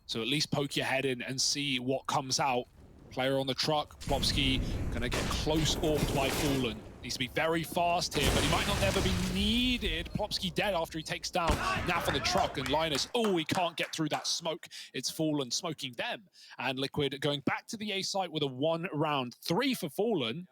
So at least poke your head in and see what comes out. Player on the truck, Plopsky gonna get close orbed by Fallen. Needs to be very fast here, but he might not ever be needed. Plopsky dead after he takes down Naf on the truck, and Linus, oh, he can't get through that smoke. It's Fallen smoking them. And Liquid going back to the A site with a 1 round. 3 for Fallen.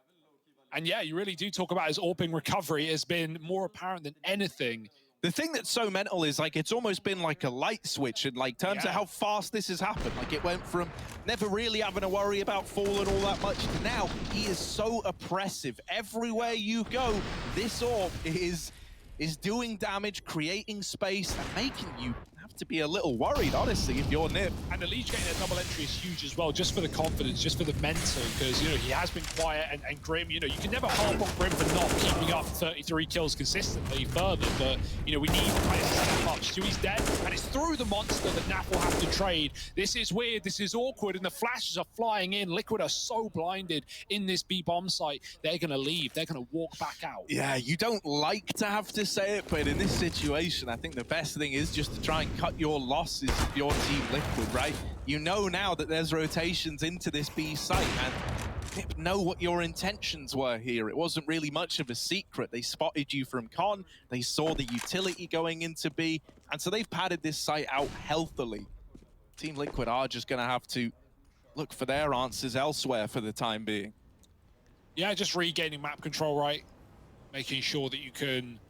And yeah, you really do talk about his AWPing recovery has been more apparent than anything. The thing that's so mental is like it's almost been like a light switch in like terms of how fast this has happened. Like it went from never really having to worry about Fallen all that much to now he is so oppressive. Everywhere you go, this AWP is doing damage, creating space, and making you have to be a little worried, honestly, if you're Nip. And Elige getting a double entry is huge as well, just for the confidence, just for the mental, because, you know, he has been quiet, and Grim, you know, you can never harp on Grim for not keeping up 33 kills consistently further, but, you know, we need players to step up. Stewie's dead, and it's through the monster that Naf will have to trade. This is weird, this is awkward, and the flashes are flying in. Liquid are so blinded in this B-bomb site, they're going to leave, they're going to walk back out. Yeah, you don't like to have to say it, but in this situation, I think the best thing is just to try and cut your losses if you're Team Liquid, right? You know now that there's rotations into this B site, and Nip know what your intentions were here. It wasn't really much of a secret. They spotted you from Con, they saw the utility going into B, and so they've padded this site out healthily. Team Liquid are just going to have to look for their answers elsewhere for the time being. Yeah, just regaining map control, right? Making sure that you can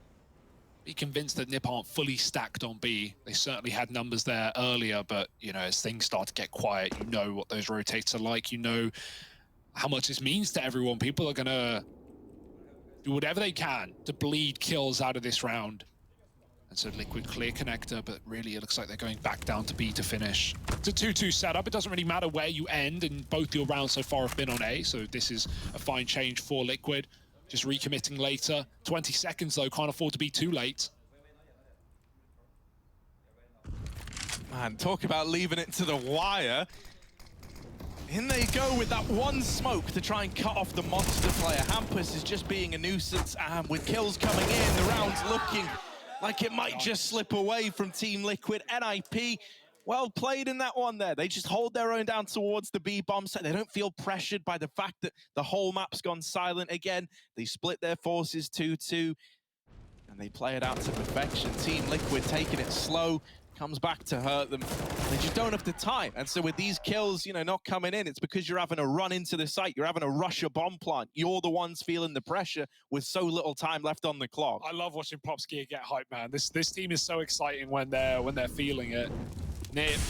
be convinced that Nip aren't fully stacked on B. They certainly had numbers there earlier, but, you know, as things start to get quiet, you know what those rotates are like. You know how much this means to everyone. People are going to do whatever they can to bleed kills out of this round. And so Liquid clear connector, but really it looks like they're going back down to B to finish. It's a 2-2 setup. It doesn't really matter where you end, and both your rounds so far have been on A, so this is a fine change for Liquid. Just recommitting later. 20 seconds, though. Can't afford to be too late. Man, talk about leaving it to the wire. In they go with that one smoke to try and cut off the monster player. Hampus is just being a nuisance, and with kills coming in, the round's looking like it might just slip away from Team Liquid. NIP, well played in that one there. They just hold their own down towards the B bomb site. They don't feel pressured by the fact that the whole map's gone silent again. They split their forces 2-2, and they play it out to perfection. Team Liquid taking it slow, comes back to hurt them. They just don't have the time. And so with these kills, you know, not coming in, it's because you're having to run into the site. You're having to rush a bomb plant. You're the ones feeling the pressure with so little time left on the clock. I love watching Popsky get hype, man. This team is so exciting when they're feeling it. Nip,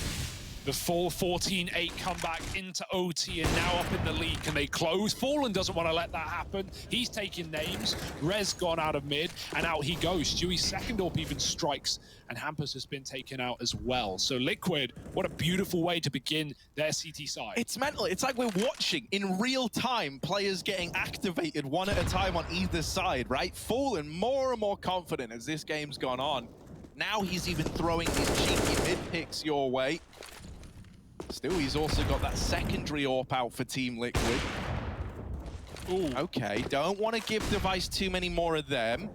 the full 14-8 comeback into OT and now up in the lead. Can they close? Fallen doesn't want to let that happen. He's taking names. Rez gone out of mid, and out he goes. Stewie's second AWP even strikes, and Hampus has been taken out as well. So Liquid, what a beautiful way to begin their CT side. It's mental. It's like we're watching in real time players getting activated one at a time on either side, right? Fallen more and more confident as this game's gone on. Now he's even throwing these cheeky mid picks your way. Still, he's also got that secondary AWP out for Team Liquid. Ooh. Okay, don't want to give Device too many more of them.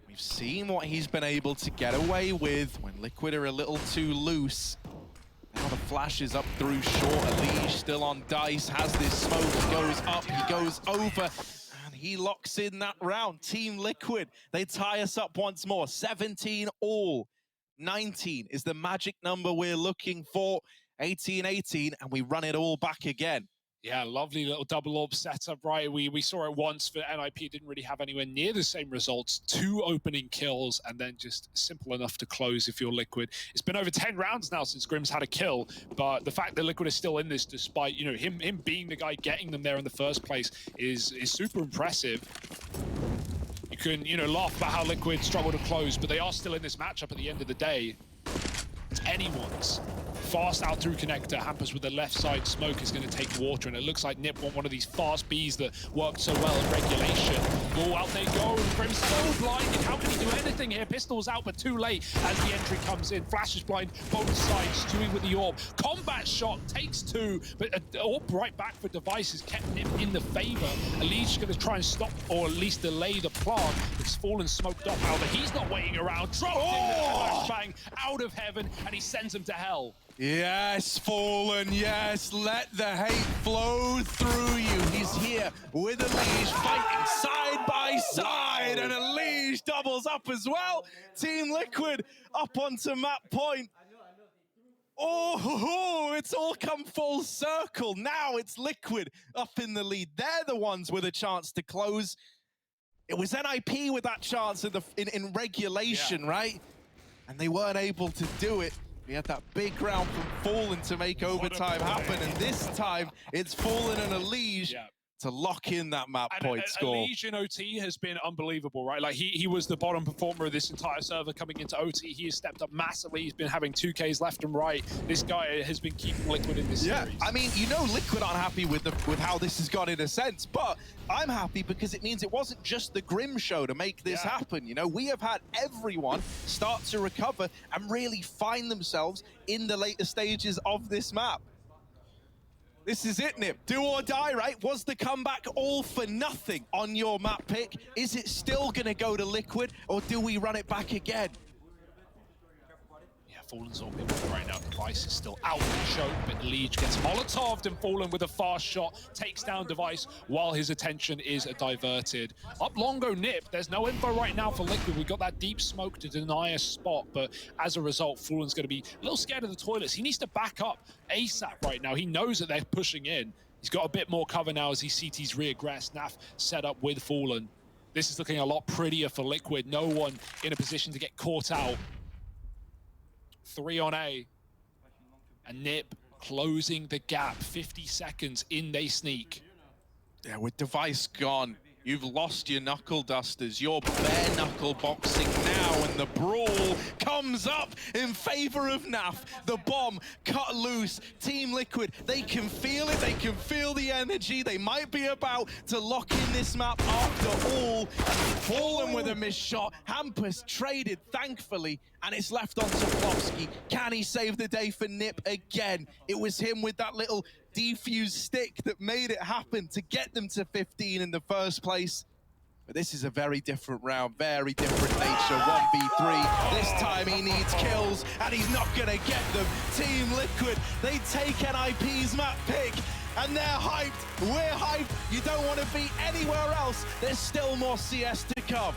We've seen what he's been able to get away with when Liquid are a little too loose. Now the flash is up through short. Elige still on Dice, has this smoke, he goes up, he goes over, and he locks in that round. Team Liquid, they tie us up once more, 17 all. 19 is the magic number we're looking for. 18-18, and we run it all back again. Yeah, lovely little double AWP setup, right? We saw it once for NIP, didn't really have anywhere near the same results. 2 opening kills, and then just simple enough to close if you're Liquid. It's been over 10 rounds now since Grim's had a kill, but the fact that Liquid is still in this, despite, you know, him being the guy getting them there in the first place, is super impressive. You can, you know, laugh about how Liquid struggle to close, but they are still in this matchup at the end of the day. It's anyone's. Fast out through connector. Hampus with the left side smoke is going to take water, and it looks like Nip want one of these fast Bs that worked so well in regulation. Oh, out they go. Grim's so blinded. How can he do anything here? Pistol's out, but too late as the entry comes in. Flash is blind both sides. Stewie with the AWP. Combat shot takes 2, but AWP right back for Device has kept Nip in the favor. Elige going to try and stop or at least delay the plant. It's Fallen smoked off, however. He's not waiting around. Dropped in the flashbang out of heaven, and he sends him to hell. Yes, Fallen, yes, let the hate flow through you. He's here with Elige, fighting side by side, and Elige doubles up as well. Team Liquid up onto map point. Oh, it's all come full circle. Now it's Liquid up in the lead. They're the ones with a chance to close. It was NIP with that chance in regulation, right? And they weren't able to do it. We had that big round from Fallen to make overtime happen, and this time it's Fallen and Elige to lock in that map point score. Elige in OT has been unbelievable, right? Like he was the bottom performer of this entire server coming into OT. He has stepped up massively. He's been having 2Ks left and right. This guy has been keeping Liquid in this series. I mean, you know, Liquid aren't happy with how this has gone in a sense, but I'm happy because it means it wasn't just the Grim show to make this happen. You know, we have had everyone start to recover and really find themselves in the later stages of this map. This is it, Nip. Do or die, right? Was the comeback all for nothing on your map pick? Is it still going to go to Liquid, or do we run it back again? Yeah, Fallen's all people right now. Device is still out of the choke, but Liege gets Molotov'd and Fallen with a fast shot takes down Device while his attention is diverted. Up long go Nip. There's no info right now for Liquid. We got that deep smoke to deny a spot, but as a result, Fallen's going to be a little scared of the toilets. He needs to back up ASAP right now. He knows that they're pushing in. He's got a bit more cover now as he CT's reaggress. Naf set up with Fallen. This is looking a lot prettier for Liquid. No one in a position to get caught out. 3 on A. And Nip closing the gap. 50 seconds in they sneak. Yeah, with Device gone, you've lost your knuckle dusters. You're bare knuckle boxing now, and the brawl comes up in favor of NAF. The bomb cut loose. Team Liquid, they can feel it. They can feel the energy. They might be about to lock in this map after all. Fallen with a missed shot. Hampus traded, thankfully, and it's left on Soflovsky. Can he save the day for Nip again? It was him with that little defuse stick that made it happen to get them to 15 in the first place. But this is a very different round, very different nature. 1v3. This time he needs kills, and he's not gonna get them. Team Liquid, they take NIP's map pick, and they're hyped. We're hyped. You don't want to be anywhere else. There's still more CS to come.